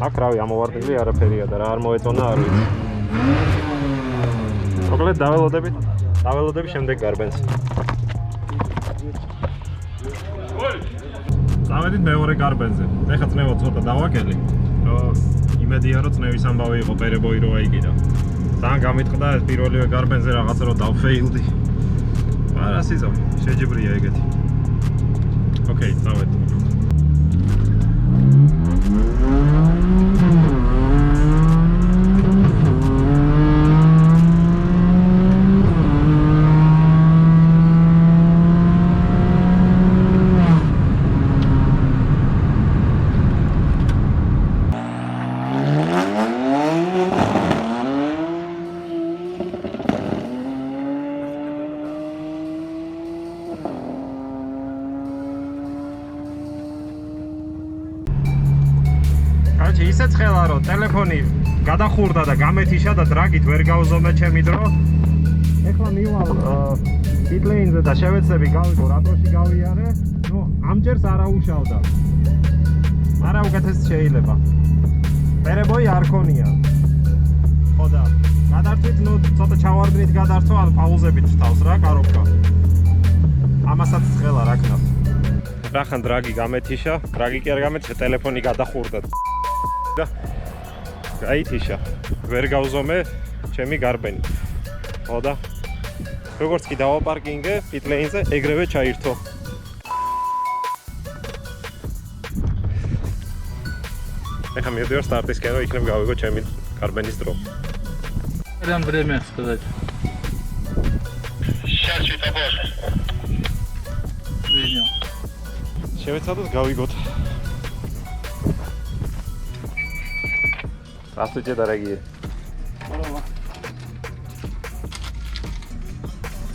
აქ რავი ამოვარდილი არაფერია და რა არ მოეწონა არ ვიცი. მოკლედ დაველოდები შემდეგ გარბენს. წავედით მეორე გარბენზე. ეხლა წნევა ცოტა დავაკელი, რომ იმედია რომ წნევის ამბავი იყო პერებოი რო აიგიდა. ძალიან გამიტყდა ეს პირველივე გარბენზე რაღაცა რომ დავფეილდი. არა სიზავი, შეჯიბრია ეგეთი. ოკეი, წავედით. ისე ცხელა რომ ტელეფონი გადახურდა და გამეთიშა და დრაგით ვერ გავზომე ჩემი დრო. ეხლა მივალ პიტლეინზე და შევეცდები გავიგო რა დროში გავიარე. ნუ ამჯერს არ აუშავდა. მაგრამ უკეთეს შეიძლება. პერებოი არ ქონია. ხო და გადართვით, ნუ ცოტა ჩავარდნით გადართვა, ან პაუზებით თავს რა, კაროფკა. ამასაც ცხელა რა ქნას. რახან დრაგი გამეთიშა, დრაგი კი არ გამეთიშა, ტელეფონი გადახურდა. და გაითიშა. ვერ გავზომე ჩემი გარბენი. ხო და როგორც კი დავაპარკინგე პიტლეინზე, ეგრევე ჩაირთო. ეხლა მივდივარ სტარტისკენ, რომ იქნებ გავიგო ჩემი გარბენის დრო. Прям время сказать. Сейчас чуть попозже. Принял. შევეცადოთ გავიგოთ. Здравствуйте, дорогие.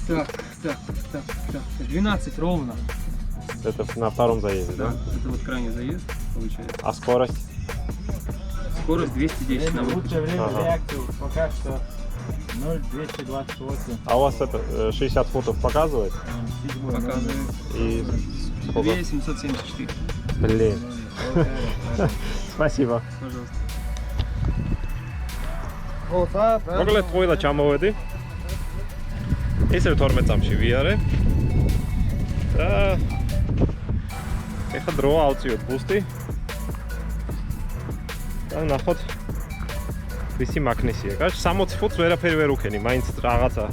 Так. 12 ровно. Это на втором заезде, да? Это вот крайний заезд получается. А скорость? Скорость 210 на выпуск. Лучшее время Ага. реакции пока что 0,228. А у вас это 60 футов показывает? Седьмой Показывает. И сколько? 2774. Блин. Спасибо. Пожалуйста. მოკლედ ყველა ჩამოვედი. ისევ 12 წამში ვიარე. და ეხლა დრო ავწიოთ ბუსტი. და ნახოთ ვისი მაგნესია. კაც 60 ფუტს ვერაფერი ვერ უქენი, მაინც რაღაცა.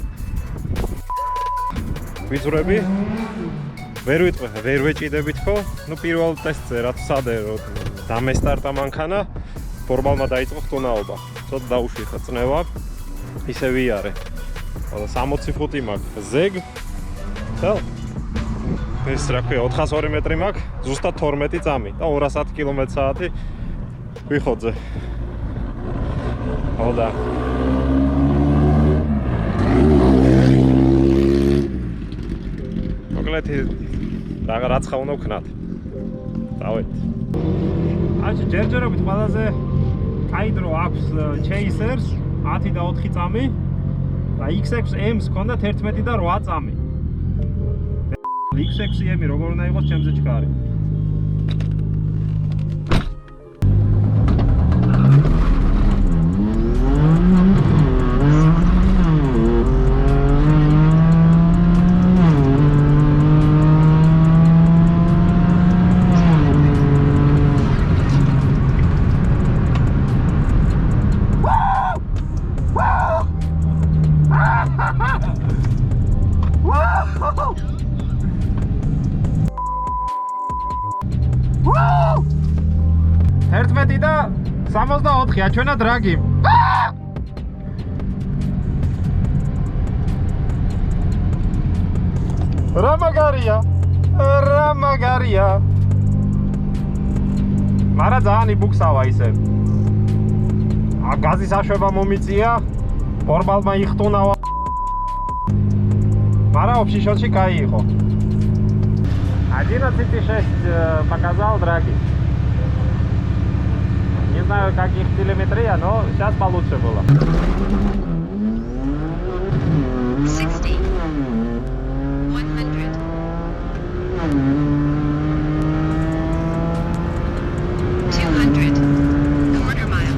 ვიწურები. ვერ ვიტყვი, ვერ ვეჭიდებით ხო? ნუ პირველ ტესტზე რაც სადე რომ დამესტარტა მანქანა, ფორმალმა დაიწყო ხტუნაობა. ცოტა დაუშვიხა წნევა. ისე ვიარე. და 60 ფუტი მაქვს ზეგ. და ეს რა ქვია 402 მეტრი მაქვს, ზუსტად 12 წამი და 210 კმ/სთ ვიხოძე. ხო და მოკლედ რაღაც ხა უნდა ვქნათ. დავეთ. აჩი ჯერჯერობით ყველაზე კაი დრო აქვს Chasers 10 და 4 წამი და X6M-ს ქონდა 11 და 8 წამი. X6M-ი როგორ უნდა იყოს ჩემზე ჩქარი. ერთმეტი და 64-ია ჩვენა დრაგი. რა მაგარია? მარა ძალიან იბუქსავა ისე. გაზის აშვება მომიწია, ფორმალმა იხტუნავა. მარა общий-счётში кай იყო. 11,6 показал драги. Не знаю, каких телеметрия, но сейчас получше было. 60, 100, 200, quarter mile.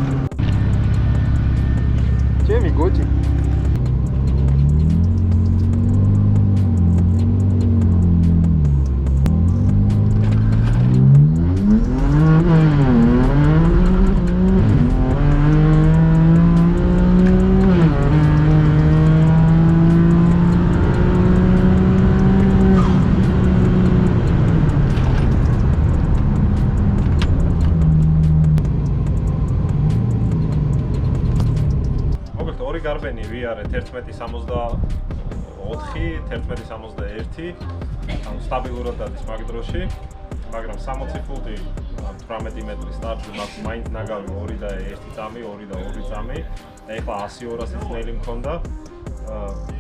Чеми готи? გარბენი ვიარეთ 11.64, 11.61, ანუ სტაბილურად დადის მაგ დროში, მაგრამ 60 ფუტი 18 მეტრი სტარტი მაქვს მაინც ნაგავი 2 და 1 წამი, 2 და 2 წამი და ეხლა 100-200 წნელი მქონდა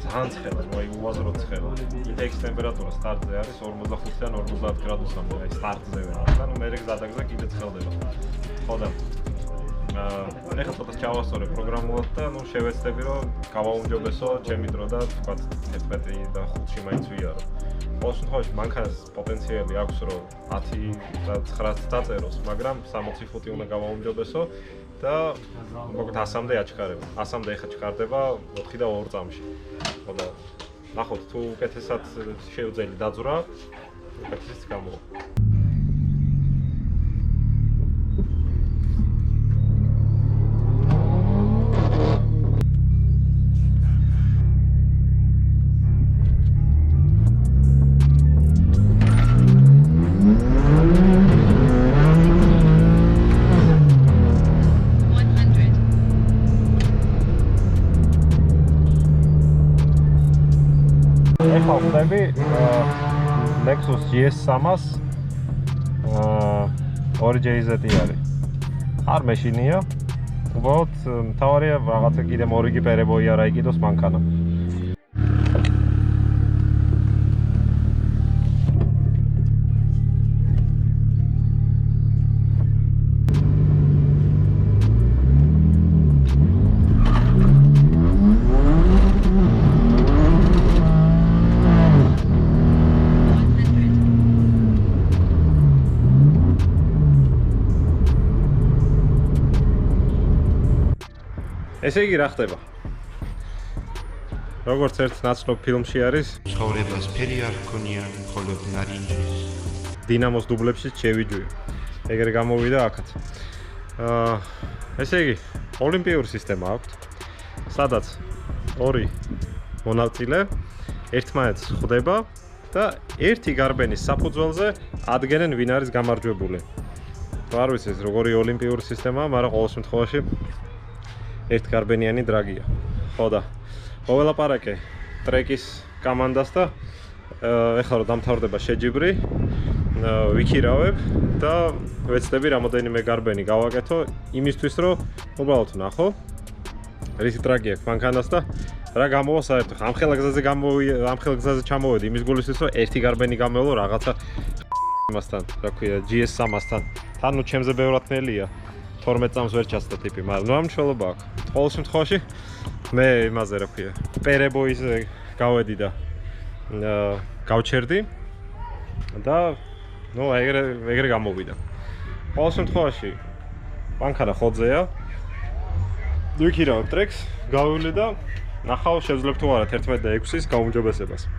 ძალიან ცხელა, აი უაზროდ ცხელა. ინდექს ტემპერატურა სტარტზე არის 45-დან 50 გრადუსამდე, აი სტარტზე ვარ და ნუ მე გზადაგზა კიდე ცხელდება. ხო და ეხლა ცოტა ჩავასწორე პროგრამულად და ნუ შევეცდები რომ გავაუმჯობესო ჩემი დრო და თქვა 11 და 5-ში მაინც ვიარო. ყოველ შემთხვევაში მანქანას პოტენციალი აქვს რომ 10 და 9-ს დაწეროს, მაგრამ 65 უნდა გავაუმჯობესო და მოკლედ 100-მდე აჩქარება. 100-მდე ეხლა ჩქარდება 4 და 2 წამში. ხო და ნახოთ თუ უკეთესად შეუძლია დაძვრა, უკეთესიც გამოვა. ეხლა ვხდები Lexus GS3-ს 2JZ-ი არის. არ მეშინია. უბრალოდ მთავარია რაღაცა კიდე მორიგი პერებოი არა იყიდოს მანქანა. ესე იგი რა ხდება? როგორც ერთ ნაცნობ ფილმში არის, ცხოვრებას ფერი არ ჰქონია, ხოლო ნარინჯის. დინამოს დუბლებში შევიჯვიო. ეგრე გამოვიდა აქაც. ესე იგი, ოლიმპიური სისტემა აქვს, სადაც ორი მონაწილე ერთმანეთს ხვდება და ერთი გარბენის საფუძველზე ადგენენ ვინ არის გამარჯვებული. არ ვიცი ეს როგორი ოლიმპიური სისტემაა, მაგრამ ყოველ შემთხვევაში ერთგარბენიანი დრაგია. ხო და მოველაპარაკე ტრეკის კომანდას და ეხლა რომ დამთავრდება შეჯიბრი, ვიქირავებ და ვეცდები რამოდენიმე გარბენი გავაკეთო იმისთვის რომ უბრალოდ ნახო რისი ტრაკი აქვს მანქანას და რა გამოვა საერთოდ. ამ ხელა გზაზე ჩამოვედი იმის გულისთვის რომ ერთი გარბენი გამევლო რაღაცა იმასთან, რა ქვია, GS3-მასთან. თან ნუ ჩემზე ბევრად ნელია. 12 წამს ვერ ჩასდა ტიპი, მაგრამ ნუ ამ მნიშვნელობა აქვს. ყოველ შემთხვევაში მე იმაზე რა ქვია, პერებოიზე გავედი და გავჩერდი და ნუ ეგრე გამოვიდა. ყოველ შემთხვევაში მანქანა ხოძეა. ვიქირავებ ტრეკს, გავივლი და ნახავ შევძლებ თუ არა 11 და 6-ის გაუმჯობესებას.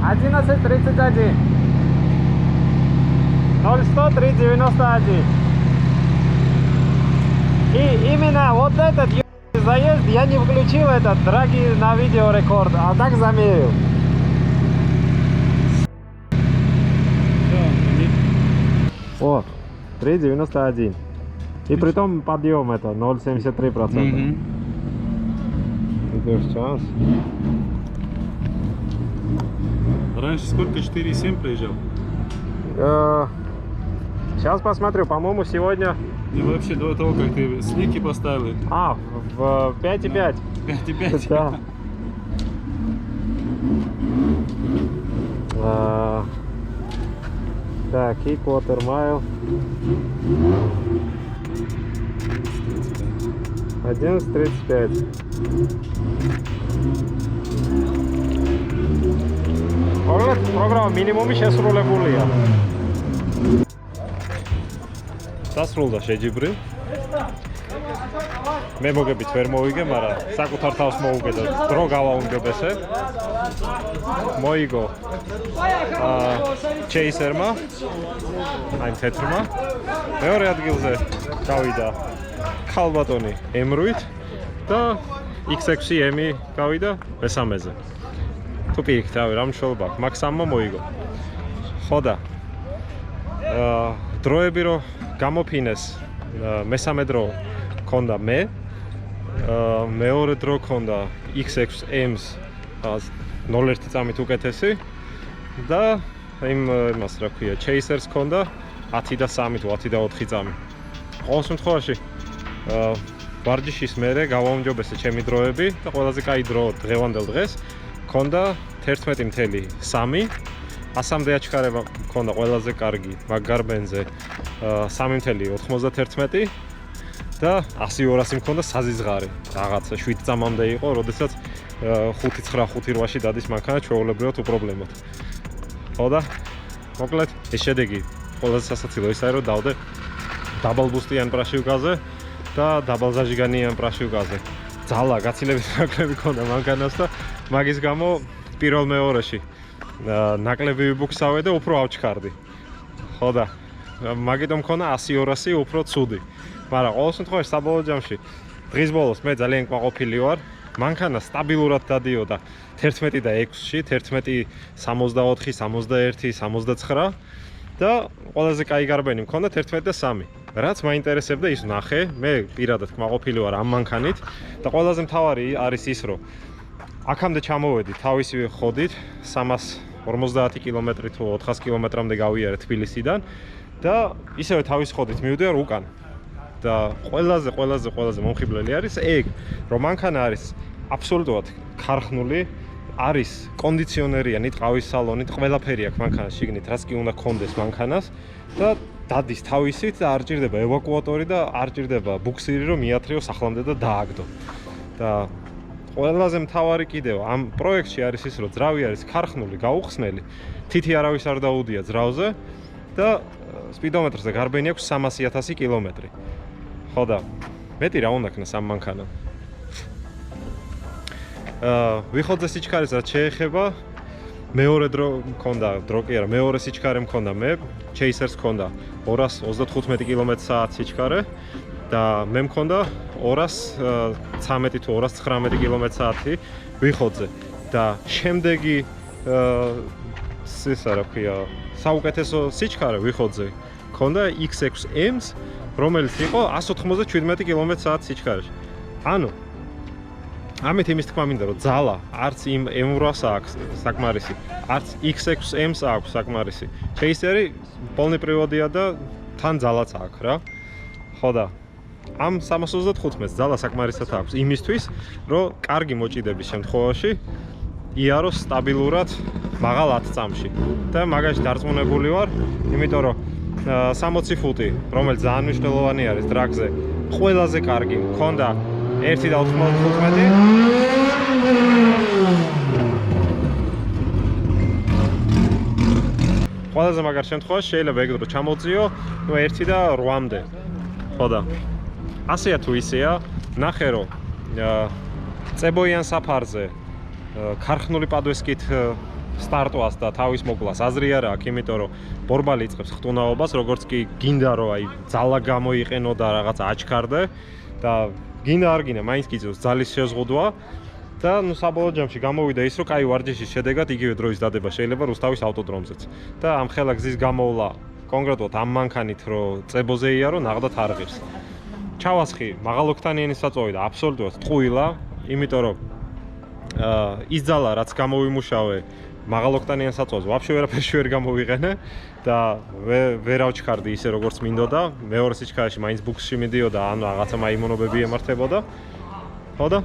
11:31. 01:391. И именно вот этот заезд я не включил этот драги на видеорекорд, а так замерил. О, 3:91. И притом подъем это 0,73%. Идешь час. Раньше сколько? 4,7 проезжал? Сейчас посмотрю, по-моему, сегодня... И вообще до того, как ты слики поставил. В 5,5. 5,5? Да. Так, и quarter mile. 11:35. პროგრამა მინიმუმი შესრულებულია. დასრულდა შეჯიბრი. მე მოგებით ვერ მოვიგე, მაგრამ საკუთარ თავს მოუგე და დრო გავაუმჯობესე. მოიგო ჩეისერმა, აი თეთრმა. მეორე ადგილზე გავიდა ქალბატონი M8 და X6M გავიდა მესამეზე. თუ პირიქით, რავი, რა მნიშვნელობა აქვს, მაგ სამმა მოიგო. ხო და დროები რო გამოფინეს, მესამე დრო ქონდა მე, მეორე დრო ქონდა X6M-ს 0.1 წამით უკეთესი და იმას რა ქვია, Chasers ქონდა 10 და 3 თუ 10 და 4 წამი. ყოველ შემთხვევაში ვარჯიშის მერე გავაუმჯობესე ჩემი დროები და ყველაზე კაი დრო დღევანდელ დღეს ქონდა 11.3. 100-მდე აჩქარება ქონდა ყველაზე კარგი მაგ გარბენზე 3.91 და 100-200 მქონდა საზიზღარი. რაღაცა 7 წამამდე იყო, როდესაც 5-9-5-8-ში დადის მანქანა ჩვეულებრივად უპრობლემოდ. ხო და მოკლედ ეს შედეგი ყველაზე სასაცილო ისაა, რომ დავდე დაბალბუსტიან პრაშივგაზე და დაბალზაჟიგანიან პრაშივგაზე. ძალა გაცილებით ნაკლები ქონდა მანქანას და მაგის გამო პირველ მეორეში ნაკლები ვიბუქსავე და უფრო ავჩქარდი. ხო და მაგიტომ მქონდა 100-200 უფრო ცუდი. მაგრამ ყოველ შემთხვევაში საბოლოო ჯამში დღის ბოლოს მე ძალიან კმაყოფილი ვარ. მანქანა სტაბილურად დადიოდა 11 და 6-ში, 11, 64, 61, 69 და ყველაზე კაი გარბენი მქონდა 11 და 3. რაც მაინტერესებდა ის ვნახე, მე პირადად კმაყოფილი ვარ ამ მანქანით და ყველაზე მთავარი არის ის, რომ აქამდე ჩამოვედი თავისივე ხოდით 350 კილომეტრი თუ 400 კილომეტრამდე გავიარე თბილისიდან და ისევე თავის ხოდით მივდივარ უკან. და ყველაზე მომხიბლელი არის ეგ, რომ მანქანა არის აბსოლუტურად ქარხნული, არის კონდიციონერიანი ტყავის სალონით, ყველაფერი აქვს მანქანას შიგნით, რაც კი უნდა გქონდეს მანქანას და დადის თავისით და არ ჭირდება ევაკუატორი და არ ჭირდება ბუქსირი, რომ მიათრიოს ახლამდე და დააგდო. და ყველაზე მთავარი კიდევ ამ პროექტში არის ის, რომ ძრავი არის ქარხნული, გაუხსნელი, თითი არავის არ დაუდია ძრავზე და სპიდომეტრზე გარბენი აქვს 300,000 კილომეტრი. ხო და მეტი რა უნდა ქნას ამ მანქანამ. ვიხოდზე სიჩქარეს რაც შეეხება, მეორე დრო მქონდა, დრო კი არა, მეორე სიჩქარე მქონდა მე, Chasers მქონდა 235 კმ/სთ სიჩქარე და მე მქონდა 213 თუ 219 კმ/სთ ვიხოდზე და შემდეგი ისა რა ქვია, საუკეთესო სიჩქარე ვიხოდზე მქონდა X6M-ს, რომელიც იყო 197 კმ/სთ სიჩქარეში. ანუ ამით იმის თქმა მინდა, რომ ძალა არც იმ M8-ს აქვს საკმარისი, არც X6M-ს აქვს საკმარისი. Chasers-ი პოლნი პრივოდია და თან ძალაც აქვს რა. ხო და ამ 325-ს ძალა საკმარისად აქვს იმისთვის, რომ კარგი მოჭიდების შემთხვევაში იაროს სტაბილურად მაღალ 10 წამში. და მაგაში დარწმუნებული ვარ, იმიტომ რომ 60 ფუტი, რომელიც ძალიან მნიშვნელოვანი არის დრაგზე, ყველაზე კარგი მქონდა 1.95. ყველაზე მაგარ შემთხვევაში შეიძლება ეგ დრო ჩამოვწიო, 1.8-მდე. ხო და ასეა თუ ისეა, ნახე რომ წებოიან საფარზე ქარხნული პადვესკით სტარტვას და თავის მოკლას აზრი არ აქვს, იმიტომ რომ ბორბალი იწყებს ხტუნაობას, როგორც კი გინდა რომ აი ძალა გამოიყენო და რაღაცა აჩქარდე და გინდა არ გინდა, მაინც გიწევს ძალის შეზღუდვა და ნუ საბოლოო ჯამში გამოვიდა ის, რომ კაი ვარჯიშის შედეგად იგივე დროის დადება შეიძლება რუსთავის ავტოდრომზეც. და ამ ხელა გზის გამოვლა კონკრეტულად ამ მანქანით, რომ წებოზე იარო, ნახდათ არ ღირს. ჩავასხი მაღალოქტანიანი საწვავი და აბსოლუტურად ტყუილა, იმიტომ რომ ის ძალა რაც გამოვიმუშავე მაღალოქტანიან საწვავზე ვაფშე ვერაფერში ვერ გამოვიყენე და ვერ ავჩქარდი ისე როგორც მინდოდა. მეორე სიჩქარეში მაინც ბუქსში მიდიოდა, ან რაღაცა მაიმონობები ემართებოდა. ხო და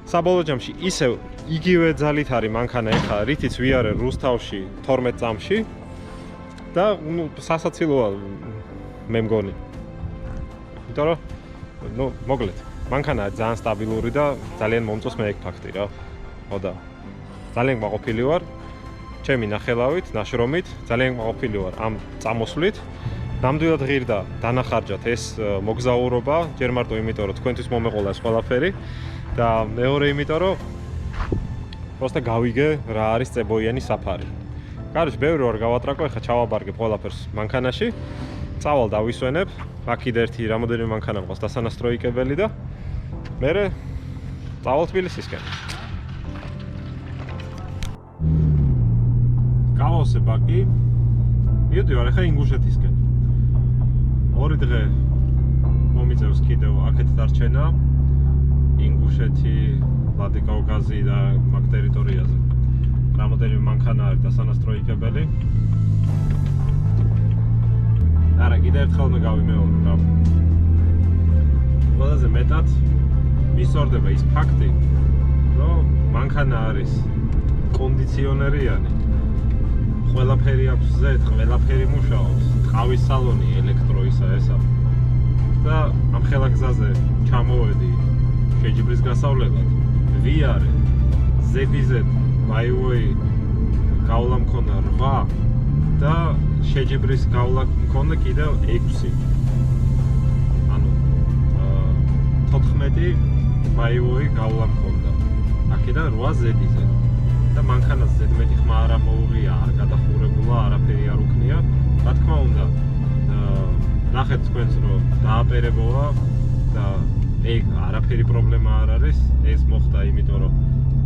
საბოლოო ჯამში ისევ იგივე ძალით არის მანქანა ეხლა, რითიც ვიარე რუსთავში 12 წამში და ნუ სასაცილოა მე მგონი. იმიტომ რომ ნუ მოკლედ მანქანა ძალიან სტაბილური და ძალიან მომწონს მე ეგ ფაქტი რა. ხო და ძალიან მაყოფილი ვარ ჩემი ნახელავით, ნაშრომით, ძალიან მაყოფილი ვარ ამ წამოსვლით. ნამდვილად ღირდა დანახარჯათ ეს მოგზაურობა, ჯერ მარტო იმიტომ რომ თქვენთვის მომეყოლა ეს ყველაფერი და მეორე იმიტომ რომ პროსტა გავიგე რა არის წებოიანი საფარი. კაროჩ, ბევრი ვარ გავატრაკო, ეხლა ჩავაბარგებ ყველაფერს მანქანაში. წავალ დავისვენებ, აქ კიდე ერთი რამოდენიმე მანქანა მყავს დასანასტროიკებელი და მერე წავალ თბილისისკენ. გავავსე ბაკი. მივდივარ ახლა ინგუშეთისკენ. 2 დღე მომიწევს კიდევ აქეთ დარჩენა. ინგუშეთი, ვლადიკაუკაზი და მაგ ტერიტორიაზე. რამოდენიმე მანქანა არის დასანასტროიკებელი. არა, კიდე ერთხელ უნდა გავიმეორო რა. ყველაზე მეტად მისწორდება ის ფაქტი, რომ მანქანა არის კონდიციონერიანი. ყველაფერი აქვს ზედ, ყველაფერი მუშაობს. ტყავის სალონი, ელექტრო ისა ესა. და ამ ხელაგზაზე ჩამოვედი შეჯიბრის გასავლელად. ვიარე, ზედიზედ ბაივოი გავლა მქონდა 8 და შეჯიბრის გავლა მქონდა კიდევ 6. ანუ 14 ბაივოი გავლა მქონდა. აქედან 8 ზედიზედ. და მანქანას ზედმეტი ხმა არ მოუღია, არ გადახურებულა, არაფერი არ უქნია. რა თქმა უნდა, ნახეთ თქვენს რომ დააპერებოა და ეგ არაფერი პრობლემა არ არის. ეს მოხდა იმიტომ რომ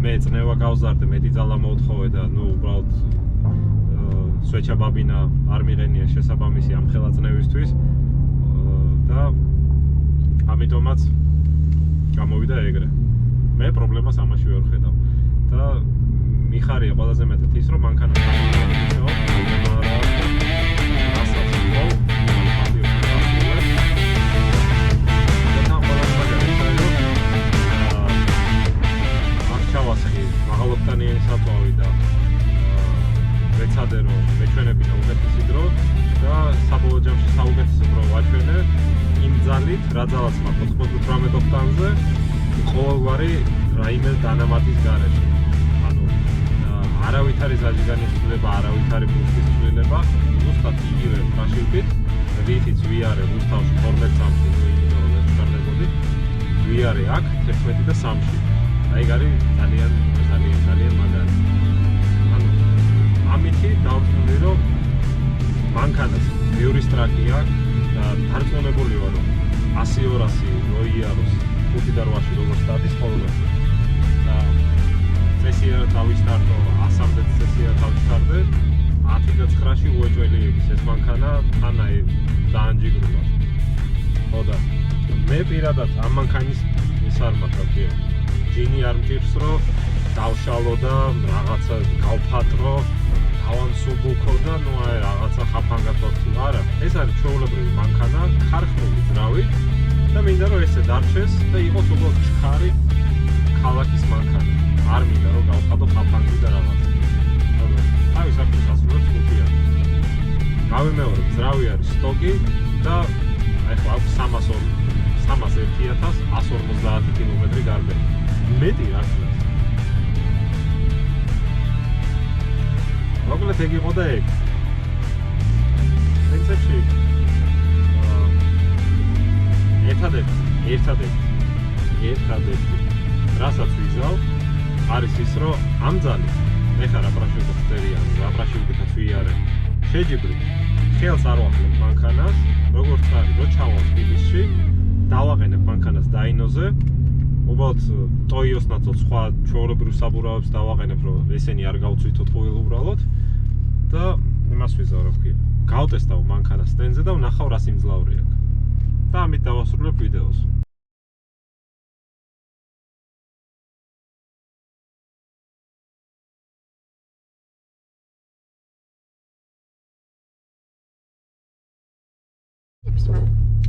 მე წნევა გავზარდე, მეტი ძალა მოუთხოვე და ნუ უბრალოდ სვეჩაბაბინა არ მიყენია შესაბამისი ამ ხელაწნევისთვის და ამიტომაც გამოვიდა ეგრე. მე პრობლემას ამაში ვერ ხედავ და მიხარია ყველაზე მეტად ის რომ მანქანა გამოვიდა, პრობლემა არ აქვს. რასაც ვიყო, ჩავასხი მაღალოქტანიანი საწვავი და ვეცადე რომ მეჩვენებინა უკეთესი დრო და საბოლოო ჯამში საუკეთესო დრო ვაჩვენე იმ ძალით, რა ძალაც მაქვს 98 ოქტანზე ყოველგვარი რაიმე დანამატის გარეშე. ანუ არავითარი ზაჯიგანის ცვლილება, არავითარი ბურთის ცვლილება, ზუსტად იგივე პრაშილკით, რითიც ვიარე რუსთავში 12 წამში, იმიტომ რომ ეს ჩარდებოდი, ვიარე აქ 11 და 3-ში. აი არის ძალიან მაგარი. ანუ ამითი დავწუნდი რომ მანქანას ბევრი სტრაქი აქვს და დარწმუნებული ვარ რომ 100-200 მოიაროს 5 და 8-ში როგორც სტატის ხოლმე. და წესია დავისტარტო 100-მდე წესია დავისტარტე 10 და 9-ში უეჭველი ის მანქანა თან აი დაანჯიგრულა. ხო და მე პირადად ამ მანქანის ის არ მაქვს ჯინი არ მჭირს რომ დავშალო და რაღაცა გავფატრო, დავამსუბუქო და ნუ აი რაღაცა ხაფანგად ვაქცილო. არა, ეს არის ჩვეულებრივი მანქანა, ხარხმული ძრავით და მინდა რომ ესე დარჩეს და იყოს უბრალოდ ჩქარი ქალაქის მანქანა. არ მინდა რომ გავხადო ხაფანგი და რაღაცა. აი საფრთხეს ასრულებს 5-იან. გავიმეორო, ძრავი არის სტოკი და აი ხო აქვს 301.150 კილომეტრი გარბე. მეტი რა ხდება. მოკლედ ეგ იყო და ეგ. პრინციპში ერთადერთი რასაც ვიზავ არის ის რომ ამ ძალით ეხლა რა პრაშევდა ხტერიან, რა პრაშევდა თვიარე. შეჯიბრი. ხელს არ ვახლებთ მანქანას, როგორც არის, რო ჩავალ თბილისში, დავაყენებ მანქანას დაინოზე. უბრალოდ ტოიოს ნაცვლად სხვა ჩვეულებრივ საბურავებს დავაყენებ, რომ ესენი არ გავწვითოთ ყოველ უბრალოდ და იმას ვიზავ, რა ვქია. გავტესტავ მანქანას სტენდზე და ვნახავ რა სიმძლავრე აქვს. და ამით დავასრულებ ვიდეოს.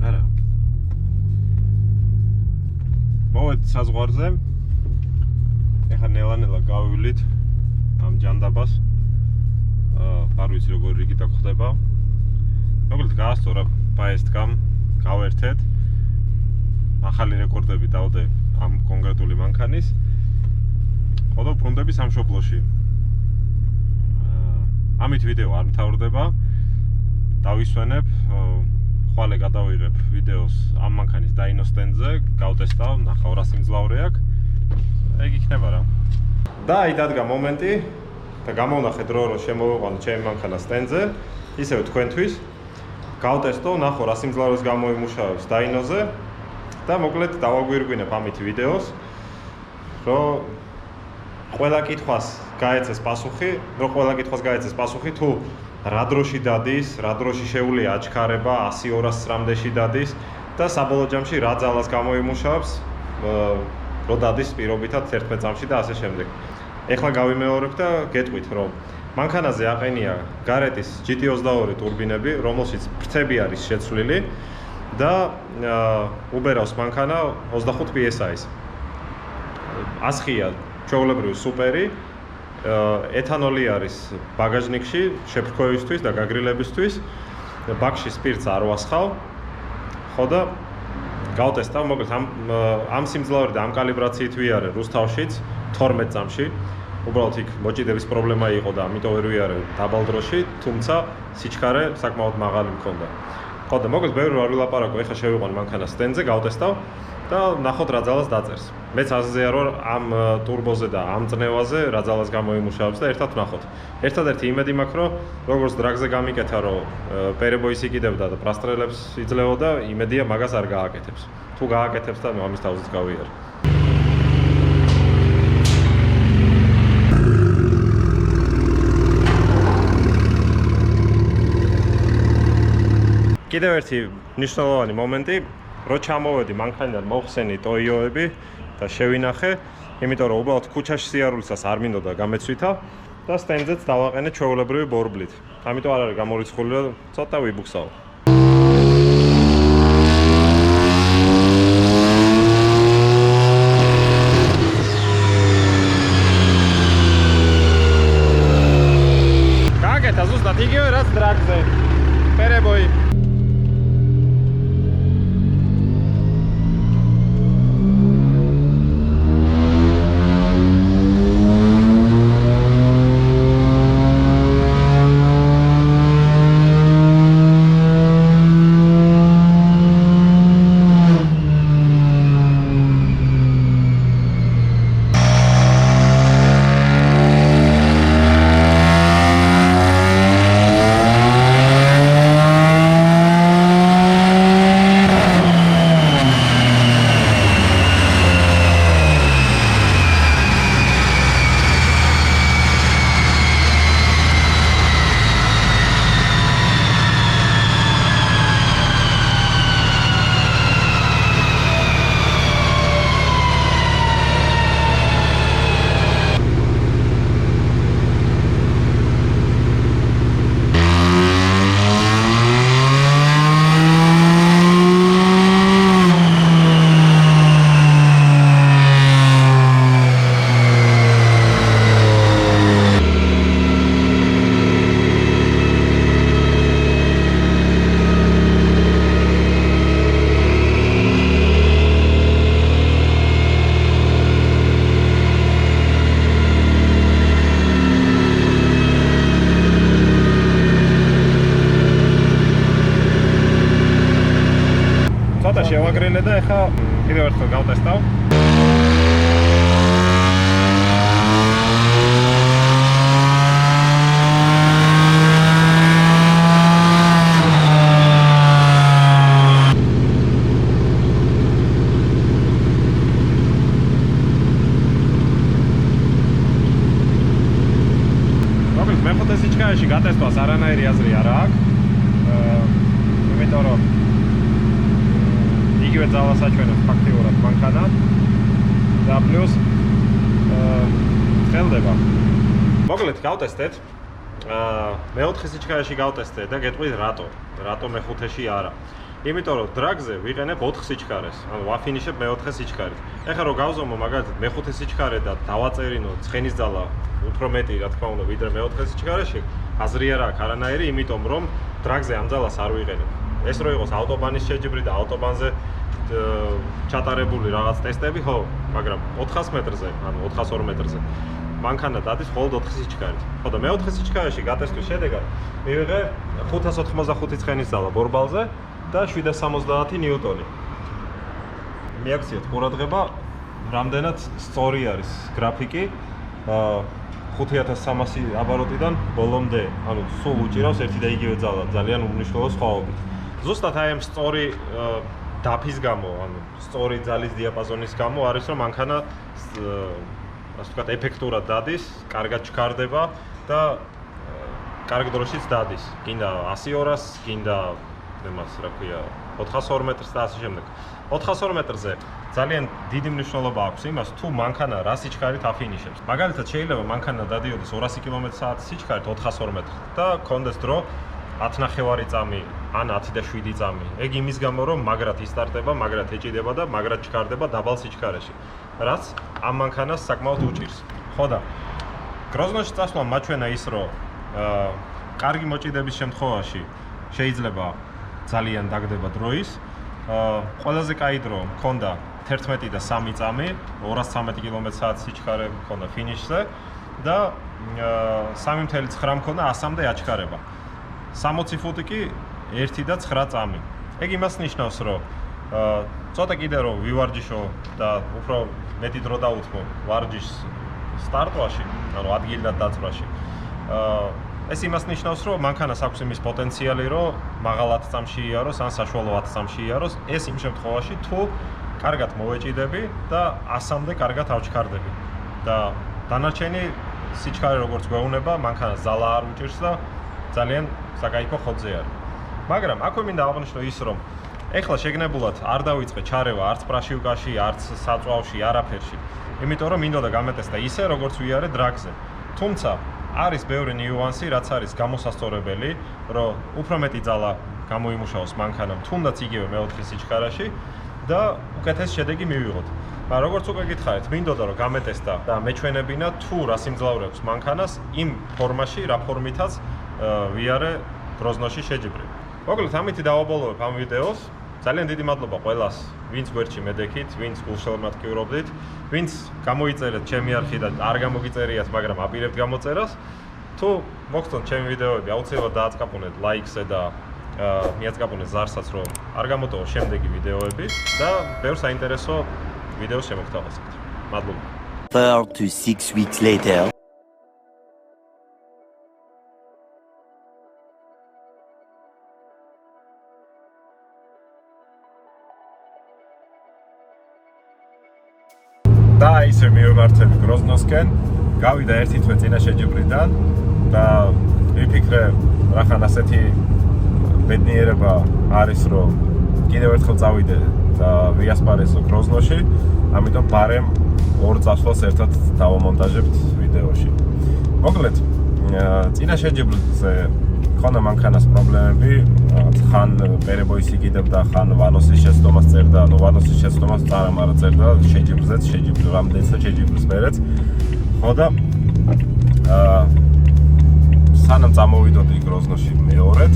არა. მოვედით საზღვარზე. ეხლა ნელა-ნელა გავივლით ამ ჯანდაბას. არ ვიცი როგორ რიგი დაგხვდება. მოკლედ გაასწორა პაესტკამ, გავერთეთ. ახალი რეკორდები დავდე ამ კონკრეტული მანქანის. ხოდა ბრუნდები სამშობლოში. ამით ვიდეო არ მთავრდება. დავისვენებ ხვალე გადავიღებ ვიდეოს ამ მანქანის დაინოს სტენდზე, გავტესტავ, ნახავ რა სიმძლავრე აქვს. ეგ იქნება რა. და აი დადგა მომენტი და გამოვნახეთ რომ შემოვიყვანოთ ჩემი მანქანა სტენდზე, ისევ თქვენთვის. გავტესტო, ნახო რა სიმძლავრეს გამოიმუშავებს დაინოზე და მოკლედ დავაგვირგვინებ ამით ვიდეოს, რომ ყველა კითხვას გაეცეს პასუხი, თუ რა დროში დადის, რა დროში შეუძლია აჩქარება, 100-200 რამდენში დადის და საბოლოო ჯამში რა ძალას გამოიმუშავებს, რომ დადის პირობითად 11 წამში და ასე შემდეგ. ეხლა გავიმეორებ და გეტყვით, რომ მანქანაზე აყენია გარეტის GT22 ტურბინები, რომელშიც ფრთები არის შეცვლილი და უბერავს მანქანა 25 PSI-ს. ასხია ჩვეულებრივი სუპერი. ეთანოლი არის ბაგაჟნიკში შეფრქვევისთვის და გაგრილებისთვის. ბაკში სპირტს არ ვასხავ. ხო და გავტესტავ, მოკლედ ამ სიმძლავრე და ამ კალიბრაციით ვიარე რუსთავშიც 12 წამში. უბრალოდ იქ მოჭიდების პრობლემა იყო და ამიტომ ვერ ვიარე დაბალ დროში, თუმცა სიჩქარე საკმაოდ მაღალი მქონდა. ხო და მოკლედ ბევრი არ ვილაპარაკო, ეხლა შევიყვან მანქანას სტენდზე, გავტესტავ და ნახოთ რა ძალას დაწერს. მეც აზრზეა რომ ამ ტურბოზე და ამ წნევაზე რა ძალას გამოიმუშავებს და ერთად ვნახოთ. ერთადერთი იმედი მაქვს რომ როგორც დრაგზე გამიკეთა რომ პერებოის იკიდებდა და პრასტრელებს იძლეოდა, იმედია მაგას არ გააკეთებს. თუ გააკეთებს და ამის თავზეც გავიარე. კიდევ ერთი მნიშვნელოვანი მომენტი, რო ჩამოვედი მანქანიდან მოხსენი ტოიოები და შევინახე, იმიტომ რომ უბრალოდ ქუჩაში სიარულისას არ მინდოდა გამეცვითა და სტენდზეც დავაყენე ჩვეულებრივი ბორბლით. ამიტომ არ არის გამორიცხული, რომ ცოტა ვიბუქსაო. გააკეთა ზუსტად იგივე რაც დრაგზე. პერებოი. შევაგრელე და ეხლა კიდევ ერთხელ გავტესტავ. სიჩქარეში გატესტვას არანაირი აზრი არ აქვს. იმიტომ რომ იგივე ძალას აჩვენებს ფაქტიურად მანქანა და პლუს ხელდება. მოკლედ გავტესტეთ. მე-4 სიჩქარეში გავტესტე და გეტყვით რატო მე-5-ში არა. იმიტომ რომ დრაგზე ვიყენებ 4 სიჩქარეს, ანუ ვაფინიშებ მე-4 სიჩქარით. ეხლა რომ გავზომო მაგალითად მე-5 სიჩქარე და დავაწერინო ცხენის ძალა უფრო მეტი, რა თქმა უნდა, ვიდრე მე-4 სიჩქარეში, აზრი არ აქვს არანაირი, იმიტომ რომ დრაგზე ამ ძალას არ ვიყენებ. ეს რო იყოს ავტობანის შეჯიბრი და ავტობანზე ჩატარებული რაღაც ტესტები, ხო, მაგრამ 400 მეტრზე, ანუ 402 მეტრზე მანქანა დადის მხოლოდ 4 სიჩქარით. ხო და მე-4 სიჩქარეში გატესტვის შედეგად მივიღე 585 ცხენის ძალა ბორბალზე და 770 ნიუტონი. მიაქციეთ ყურადღება, რამდენად სწორი არის გრაფიკი 5300 აბაროტიდან ბოლომდე, ანუ სულ უჭირავს ერთი და იგივე ძალა, ძალიან უმნიშვნელო სხვაობით. ზუსტად აი ამ სწორი დაფის გამო, ანუ სწორი ძალის დიაპაზონის გამო არის რომ მანქანა ასე ვთქვათ ეფექტურად დადის, კარგად ჩქარდება და კარგ დროშიც დადის. გინდა 100-200, გინდა იმას რა ქვია 402 მეტრს და ასე შემდეგ. 402 მეტრზე ძალიან დიდი მნიშვნელობა აქვს იმას, თუ მანქანა რა სიჩქარით აფინიშებს. მაგალითად შეიძლება მანქანა დადიოდეს 200 კმ/სთ სიჩქარით 402 მეტრს და კონდეს დრო 10.5 წამი ან 10.7 წამი. ეგ იმის გამო რომ მაგრად ისტარტება, მაგრად ეჭიდება და მაგრად ჩქარდება დაბალ სიჩქარეში, რაც ამ მანქანას საკმაოდ უჭირს. ხო და გროზნოში წასვლა მაჩვენა ის, რომ კარგი მოჭიდების შემთხვევაში შეიძლება ძალიან დაგდება დროის. ყველაზე კაი დრო მქონდა 11 და 3 წამი, 213 კმ/სთ სიჩქარე მქონდა ფინიშზე და 3.9 მქონდა 100-მდე აჩქარება. 60 ფუტი კი 1 და 9 წამი. ეგ იმას ნიშნავს, რომ ცოტა კიდე რომ ვივარჯიშო და უფრო მეტი დრო დაუთმო ვარჯიშს სტარტვაში, ანუ ადგილიდან დაწვრაში. ეს იმას ნიშნავს, რომ მანქანას აქვს იმის პოტენციალი, რომ მაღალ 10 წამში იაროს ან საშუალო 10 წამში იაროს, ეს იმ შემთხვევაში, თუ კარგად მოვეჭიდები და 100-მდე კარგად ავჩქარდები. და დანარჩენი სიჩქარე როგორც გვეუბნება, მანქანას ძალა არ უჭირს და ძალიან საკაიფო ხოძე არის. მაგრამ აქვე მინდა აღვნიშნო ის, რომ ეხლა შეგნებულად არ დავიწყე ჩარევა არც პრაშიუკაში, არც საწვავში, არაფერში. იმიტომ რომ მინდოდა გამეტესტა ისე, როგორც ვიარე დრაგზე. თუმცა არის ბევრი ნიუანსი, რაც არის გამოსასწორებელი, რომ უფრო მეტი ძალა გამოიმუშაოს მანქანამ, თუნდაც იგივე მე-4 სიჩქარეში და უკეთეს შედეგი მივიღოთ. მაგრამ როგორც უკვე გითხარით, მინდოდა რომ გამეტესტა და მეჩვენებინა თუ რა სიმძლავრე აქვს მანქანას იმ ფორმაში, რა ფორმითაც ვიარე გროზნოში შეჯიბრი. მოკლედ ამით დავაბოლოვებ ამ ვიდეოს. ძალიან დიდი მადლობა ყველას, ვინც გვერდში მედექით, ვინც გულშემატკივრობდით, ვინც გამოიწერეთ ჩემი არხი და არ გამოგიწერიათ, მაგრამ აპირებთ გამოწერას. თუ მოგწონთ ჩემი ვიდეოები, აუცილებლად დააწყაპუნეთ ლაიქზე და მიაწყაპუნეთ ზარსაც, რომ არ გამოტოვო შემდეგი ვიდეოები და ბევრ საინტერესო ვიდეოს შემოგთავაზებთ. მადლობა. 4 to 6 weeks later. და ისე მივემართები გროზნოსკენ, გავიდა ერთი თვე წინა შეჯიბრიდან და ვიფიქრე, რახან ასეთი ბედნიერება არის, რომ კიდევ ერთხელ წავიდე და ვიასპარეზო გროზნოში, ამიტომ ბარემ 2 წასვლას ერთად დავამონტაჟებთ ვიდეოში. მოკლედ, წინა შეჯიბრზე ქონდა მანქანას პრობლემები, ხან პერებოის იგიდებდა, ხან ვანოსის შეცდომას წერდა, ანუ ვანოსის შეცდომას წარამარა წერდა, შეჯიბრზეც, შეჯიბრი რამდენიც და შეჯიბრის მერეც. ხო და სანამ წამოვიდოდი გროზნოში მეორედ,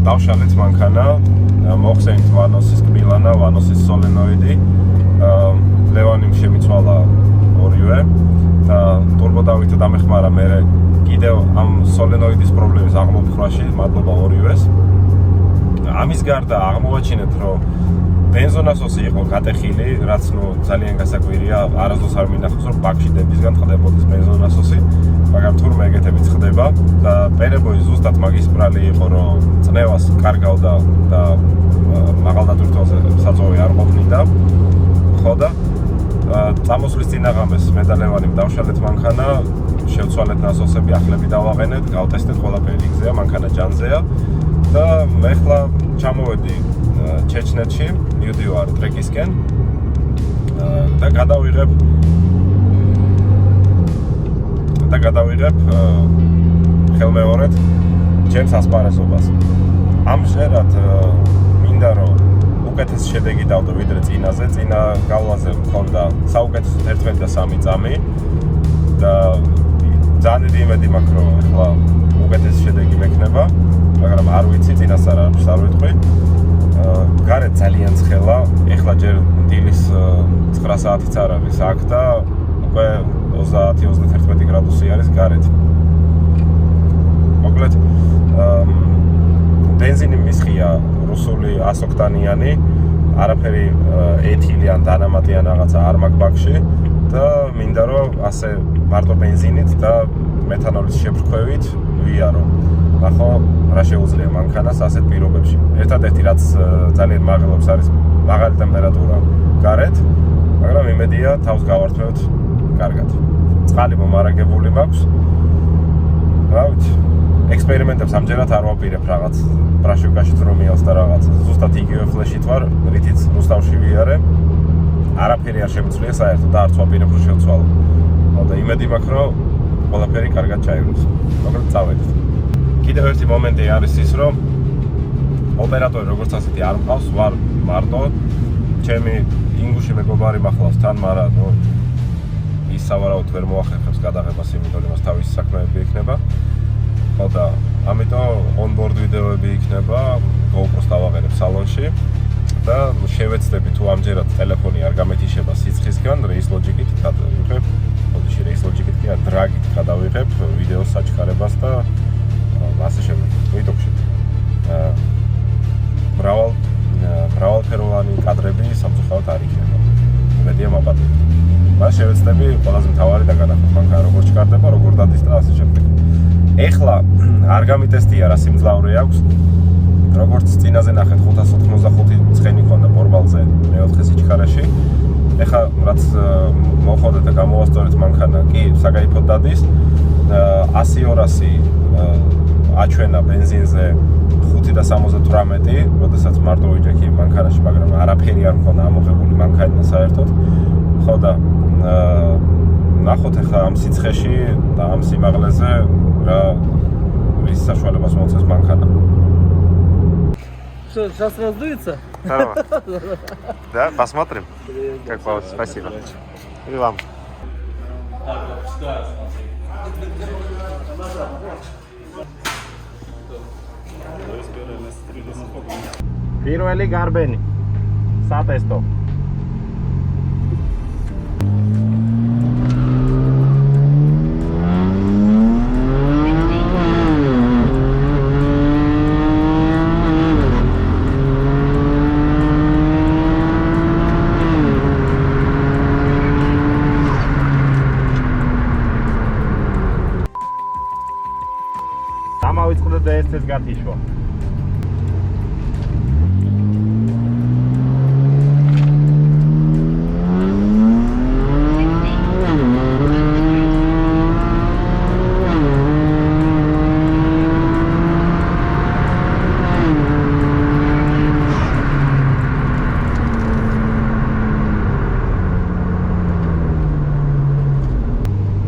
დავშალეთ მანქანა, მოხსენით ვანოსის კბილანა, ვანოსის სოლენოიდი, ლევანიმ შემიცვალა ორივე და ტურბო დავითო დამეხმარა მე კიდევ ამ სოლენოიდის პრობლემის აღმოფხვრაში, მადლობა ორივეს. ამის გარდა აღმოვაჩინეთ, რომ ბენზონასოსი იყო გატეხილი, რაც ძალიან გასაკვირია, არასდროს არ მინახავს, რომ ბაკში დებისგან ხდებოდეს ბენზონასოსი, მაგრამ თურმე ეგეთებიც ხდება და პერებოი ზუსტად მაგის ბრალი იყო, რომ წნევას კარგავდა და მაღალ დატვირთვაზე საწვავი არ ყოფნიდა. ხო და წამოსვლის წინაღამეს მე და ლევანიმ დავშალეთ მანქანა, შევცვალეთ ნასოსები, ახლები დავაყენეთ, გავტესტეთ ყველაფერი იქზეა, მანქანა ჯანზეა და მე ხლა ჩამოვედი ჩეჩნეთში, მივდივარ ტრეკისკენ და გადავიღებ ხელმეორედ ჩემს ასპარეზობას. ამჟერად მინდა რომ უკეთეს შედეგი დავდო ვიდრე წინაზე, წინა გავლაზე მქონდა საუკეთესო 11.3 წამი და ძალიან დიდი იმედი მაქვს რომ ახლა უკეთესი შედეგი მექნება, მაგრამ არ ვიცი წინასწარ არ ვიტყვი. გარეთ ძალიან ცხელა, ეხლა ჯერ დილის 9 საათიც არ არის აქ და უკვე 30-31 გრადუსი არის გარეთ. მოკლედ ბენზინი მისხია რუსული 100 ოქტანიანი, არაფერი ეთილი ან დანამატი ან რაღაცა არ მაქვს ბაკში და მინდა რომ ასე მარტო ბენზინით და მეთანოლის შებრქვევით ვიარო. ნახო რა შეუძლია მანქანას ასეთ პირობებში. ერთადერთი რაც ძალიან მაღლობს არის მაღალი ტემპერატურა გარეთ, მაგრამ იმედია თავს გავართმევთ კარგად. წყალი მომარაგებული მაქვს. რა ვიცი, ექსპერიმენტებს ამჯერად არ ვაპირებ რაღაც ბრაშოვკაში ძრომიალს და რაღაც. ზუსტად იგივე ფლეშით ვარ, რითიც რუსთავში ვიარე. არაფერი არ შემიძლია საერთოდ და არც ვაპირებ რომ შევცვალო. და იმედი მაქვს რომ ყველაფერი კარგად ჩაივლოს. მოკლედ წავედით. კიდევ ერთი მომენტი არის ის, რომ ოპერატორი როგორც ასეთი არ მყავს, ვარ მარტო. ჩემი ინგუში მეგობარი მახლავს თან, მაგრამ ის სავარაუდოდ ვერ მოახერხებს გადაღებას, იმიტომ რომ მას თავისი საქმეები იქნება. ხო და ამიტომ on-board ვიდეოები იქნება, GoPro-ს დავაყენებ სალონში და შევეცდები თუ ამჯერად ტელეფონი არ გამეთიშება სიცხისგან, Race Logic-ით გადავიღებ, ოდიში Race Logic-ით კი არ დრაგით გადავიღებ ვიდეოს საჩქარებას და ასე შემდეგ. ვიდოქში. მრავალფეროვანი კადრები სამწუხაროდ არ იქნება. იმედია მაპატივით. მას შევეცდები ყველაზე მთავარი დაგანახოთ მანქანა როგორ ჩქარდება, როგორ დადის და ასე შემდეგ. ეხლა არ გამიტესტია რა სიმძლავრე აქვს. როგორც წინაზე ნახეთ 585 ცხენი ქონდა პორბალზე მეოთხე სიჩქარეში. ეხლა რაც მოხდა და გამოვასწორეთ მანქანა, კი საკაიფოდ დადის. 100-200 აჩვენა ბენზინზე 5.78, როდესაც მარტო ვიჯექი მანქანაში, მაგრამ არაფერი არ მქონდა ამოღებული მანქანა საერთოდ. ხო და ნახოთ ახლა ამ სიცხეში და ამ სიმაღლეზე რა რის საშუალებას მოწეს манქანა. Что, сейчас раздуется? Здорово. Да, посмотрим. Как получится. Спасибо. И вам. Პირველი გარბენი. სატესტო. დამავიწყდა და ეს გათიშვა.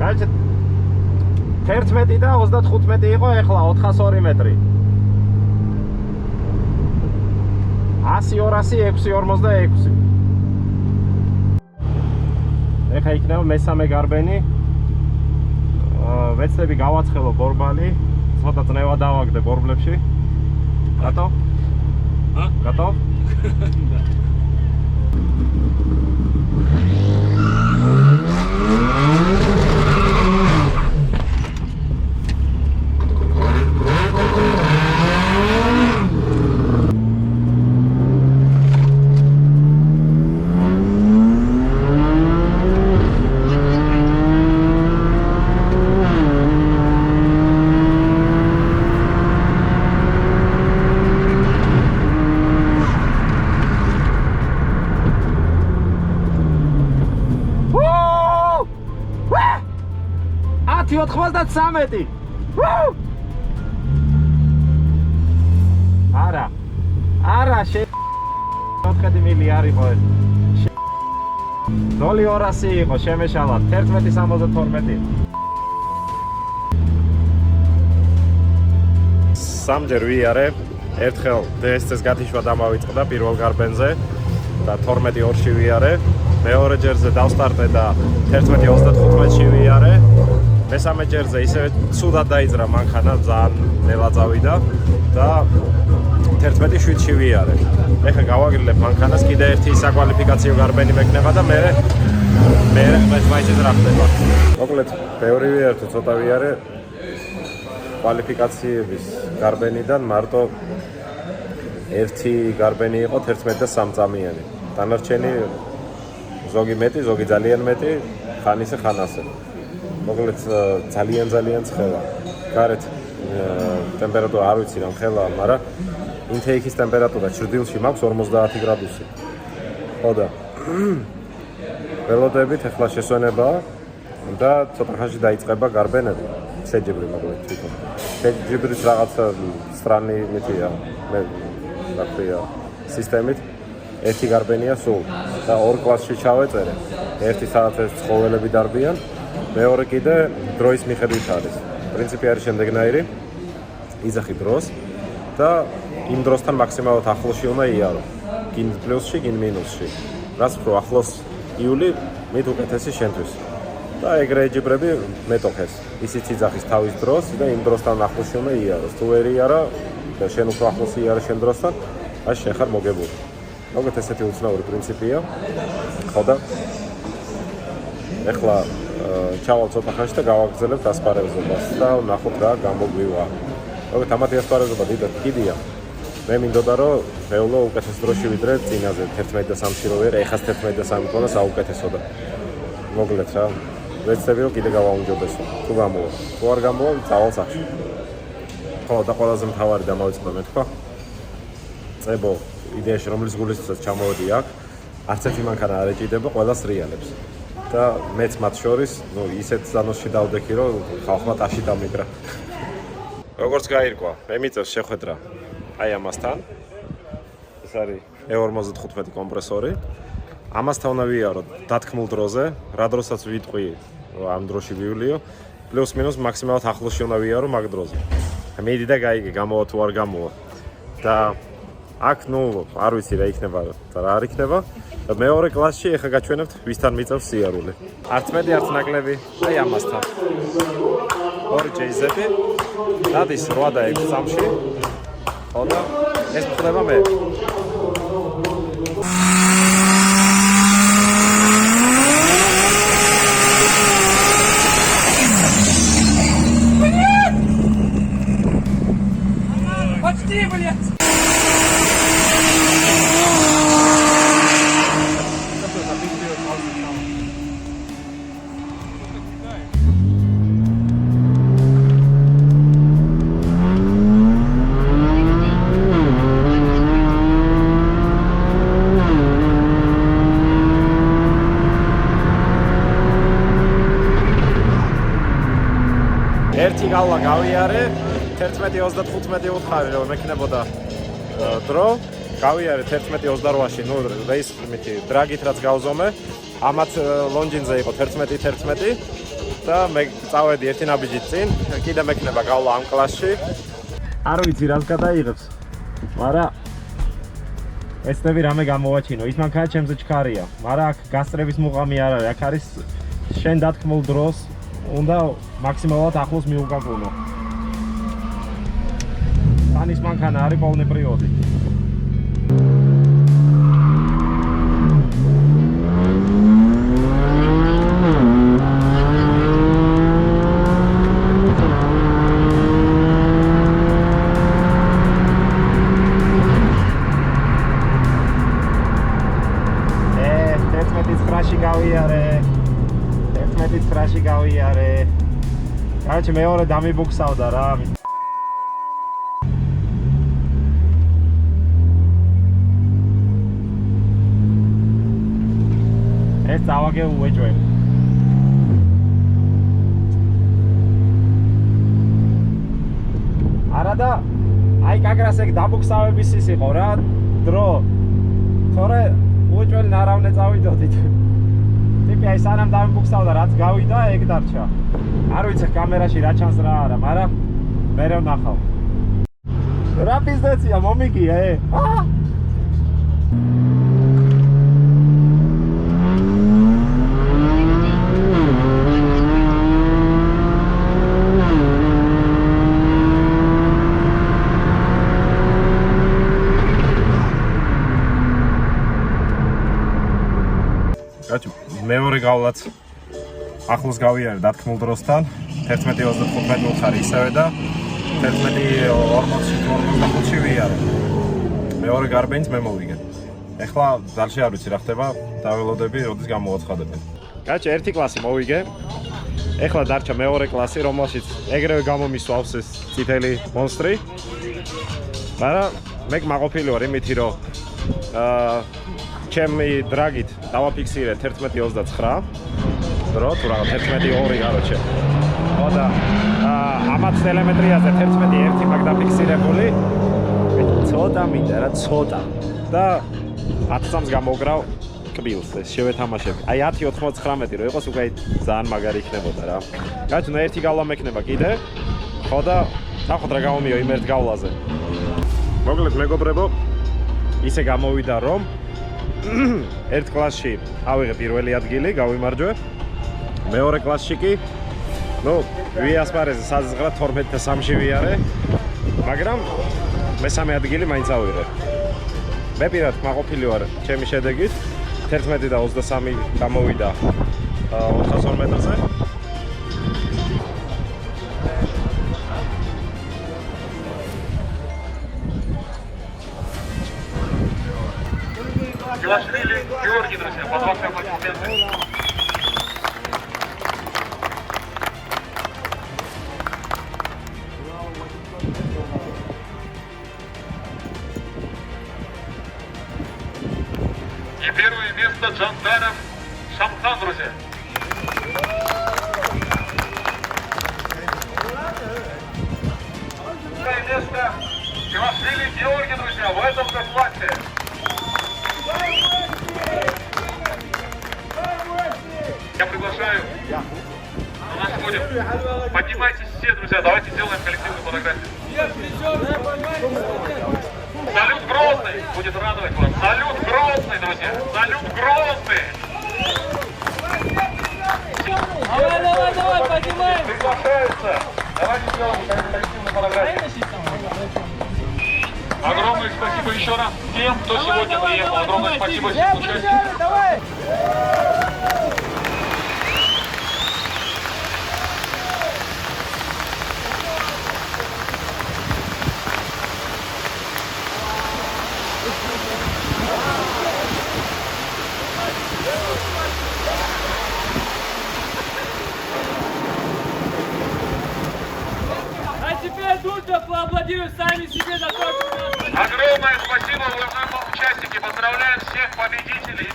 გაჩ 11 და 35 იყო, ეხლა 402 მეტრი. 100-200-646. ეხლა იქნება მესამე გარბენი. ვეცდები გავაცხელო ბორბალი, ცოტა წნევა დავაგდე ბორბლებში. Готов? Готов? 33. არა, 4 მილიარდი იყო ეს. დოლი 200 იყო, შემეშალა 11.72. სამჯერ ვიარე, ერთხელ DSC-ს გათიშვა დამავიწყდა პირველ გარბენზე და 12-2-ში ვიარე. მეორე ჯერზე დავსტარტე და 11-35-ში ვიარე. მესამე ჯერზე ისე ცუდად დაიძრა მანქანა, ძალიან ნელა წავიდა და 11-7-ში ვიარე. ეხლა გავაგრილებ მანქანას, კიდე ერთი საკვალიფიკაციო გარბენი მექნება და მე მაინც რა ხდება. მოკლედ, ბევრი ვიარე თუ ცოტა ვიარე კვალიფიკაციების გარბენიდან მარტო ერთი გარბენი იყო 11.3 წამიანი. დანარჩენი ზოგი მეტი, ზოგი ძალიან მეტი, ხან ისე ხან ასე. მოკლედ ძალიან ცხელა. გარეთ ტემპერატურა არ ვიცი რა მხელა, მაგრამ ინტეიქის ტემპერატურა ჭრდილში მაქვს 50 გრადუსი. ხო და ველოდებით ახლა შესვენებაა და ცოტა ხანში დაიწყება გარბენები. შეჯიბრი მოკლედ თვითონ. შეჯიბრის რაღაცა სტრანი მითია, მე რა ქვია, სისტემით. ერთი გარბენია სულ და ორ კლასში ჩავეწერე. ერთი სადაც ეს ცხოველები დარბიან, მეორე კიდე დროის მიხედვით არის. პრინციპი არის შემდეგნაირი. იზახი დროს და იმ დროსთან მაქსიმალურად ახლოსში უნდა იარო. გინ პლუსში, გინ მინუსში. რაც უფრო ახლოს იული, მით უკეთესი შენთვის. და ეგრე ეჯიბრები მეტოქეს. ისიც იძახის თავის დროს და იმ დროსთან ახლოსში უნდა იაროს. თუ ვერ იარა და შენ უფრო ახლოს იარე შენ დროსთან, აი შენ ხარ მოგებული. მოკლედ ესეთი უცნაური პრინციპია. ხო და ეხლა ჩავალ ცოტა ხანში და გავაგრძელებთ ასპარეზობას და ვნახოთ რა გამოგვივა. მოკლედ ამათი ასპარეზობა დიდად კიდია. მე მინდოდა რომ მეულო უკეთეს დროში ვიდრე წინაზე 11.3-ში რო ვიარე, ეხას 11.3 მქონდა საუკეთესო და მოკლედ რა. ვეცდები რომ კიდე გავაუნჯობესო. თუ გამოვა. თუ არ გამოვა, წავალ სახში. ხო და ყველაზე მთავარი დამავიწყდა მე თქვა. წებო იდეაში რომლის გულისთვისაც ჩამოვედი აქ, არც ერთი მანქანა არ ეჭიდება, ყველას რიალებს. და მეც მათ შორის, ნუ ისეთ ზანოსში დავდექი, რომ ხალხმა ტაში დამიკრა. როგორც გაირკვა, მე მიწევს შეხვედრა აი ამასთან. ეს არის E45 კომპრესორი. ამასთან უნდა ვიარო დათქმულ დროზე, რა დროსაც ვიტყვი, რომ ამ დროში ვივლიო, პლუს მინუს მაქსიმალურად ახლოსში უნდა ვიარო მაგ დროზე. მიდი და გაიგე, გამოვა თუ არ გამოვა. და აქ ნუ არ ვიცი რა იქნება და რა არ იქნება. და მეორე კლასში ეხა გაჩვენებთ ვისთან მიწევს სიარული. არც მეტი, არც ნაკლები, აი ამასთან. ორი ჯეიზები, დადის 8 და 6 წამში. ხო და ეს ხდება მე. Почти, блядь! ერთი გავლა გავიარე 11:35 უთხარი რომ მექნებოდა დრო გავიარე 11:28-ში ნუ რეის ლიმიტი დრაგით რაც გავზომე ამათ ლონჯინზე იყო 11:11 და მე წავედი ერთი ნაბიჯით წინ კიდე მექნება გავლა ამ კლასში არ ვიცი რას გადაიღებს მაგრამ ეცნები რამე გამოვაჩინო ის მანქანა ჩემზე ჩქარია მაგრამ აქ გასწრების მუღამი არ არის აქ არის შენ დათქმულ დროს უნდა მაქსიმალურად ახლოს მიუგაგუნო. Tanis მანქანა არის полный приводы. Короче, მეორე დამიბუქსავდა რა. ეს დავაგე უეჯვე. არა და აი კაგრას ეგ დაბუქსავების ის იყო რა დრო თორე უჭველი ნარავნე წავიდოდით ტიპი აი სანამ დამიბუქსავდა რაც გავიდა ეგ დარჩა არ ვიცი კამერაში რა ჩანს რა არა მაგრამ მერე ვნახავ რა პიზდეცია მომიგია მეორე გავლაც ახლოს გავიარე დათქმულ დროსთან 11:25 მოხარი ისევე და 11:45-ში ვიარე მეორე გარბენიც მე მოვიგე ეხლა ძალში არ ვიცი რა ხდება დაველოდები როდის გამოაცხადებენ გაჩა ერთი კლასი მოვიგე ეხლა დარჩა მეორე კლასი რომელშიც ეგრევე გამომისვავს ეს წითელი მონსტრი მაგრამ მე მაყოფილი ვარ იმითი რომ ჩემი დრაგით დავაფიქსირე 11:29 დრო თუ რაღაც 11:02 გაროჩე ხო და ამაც ტელემეტრიაზე 11:01 მაგ დაფიქსირებული ცოტა მინდა რა ცოტა და 10-ს გამოგრავ კბილს ეს შევეთამაშები აი 10:99 რო იყოს უკვე ძალიან მაგარი იქნებოდა რა გაჩნდა ერთი გავლა მექნება კიდე ხო და ნახოთ რა გამომიო იმ ერთ გავლაზე მოგლეთ მეგობრებო ისე გამოვიდა რომ ერთ კლასში ავიღე პირველი ადგილი, გავიმარჯვე. მეორე კლასში კი, ვიასპარეზე საზღვრა 12-3-ში ვიარე, მაგრამ მესამე ადგილი მაინც ავიღე. მე პირად მაყოფილი ვარ ჩემი შედეგით. 11:23 გამოვიდა 400 მეტრზე. Гелашвили, Георгий, друзья, под ваши аплодисменты. И первое место Джандаров Шамхан, друзья. Второе место Гелашвили, Георгий, друзья, в этом же классе. Я приглашаю на наш подиум. Поднимайтесь все, друзья, давайте сделаем коллективную фотографию. Салют Грозный будет радовать вас. Салют Грозный, друзья. Салют Грозный. Давай, поднимаем. Приглашаются. Давайте сделаем коллективную фотографию. Огромное спасибо еще раз всем, кто сегодня приехал. Огромное спасибо всем участникам. А теперь дружно поаплодируем сами себе за то, что... Огромное спасибо, уважаемые участники. Поздравляем всех победителей.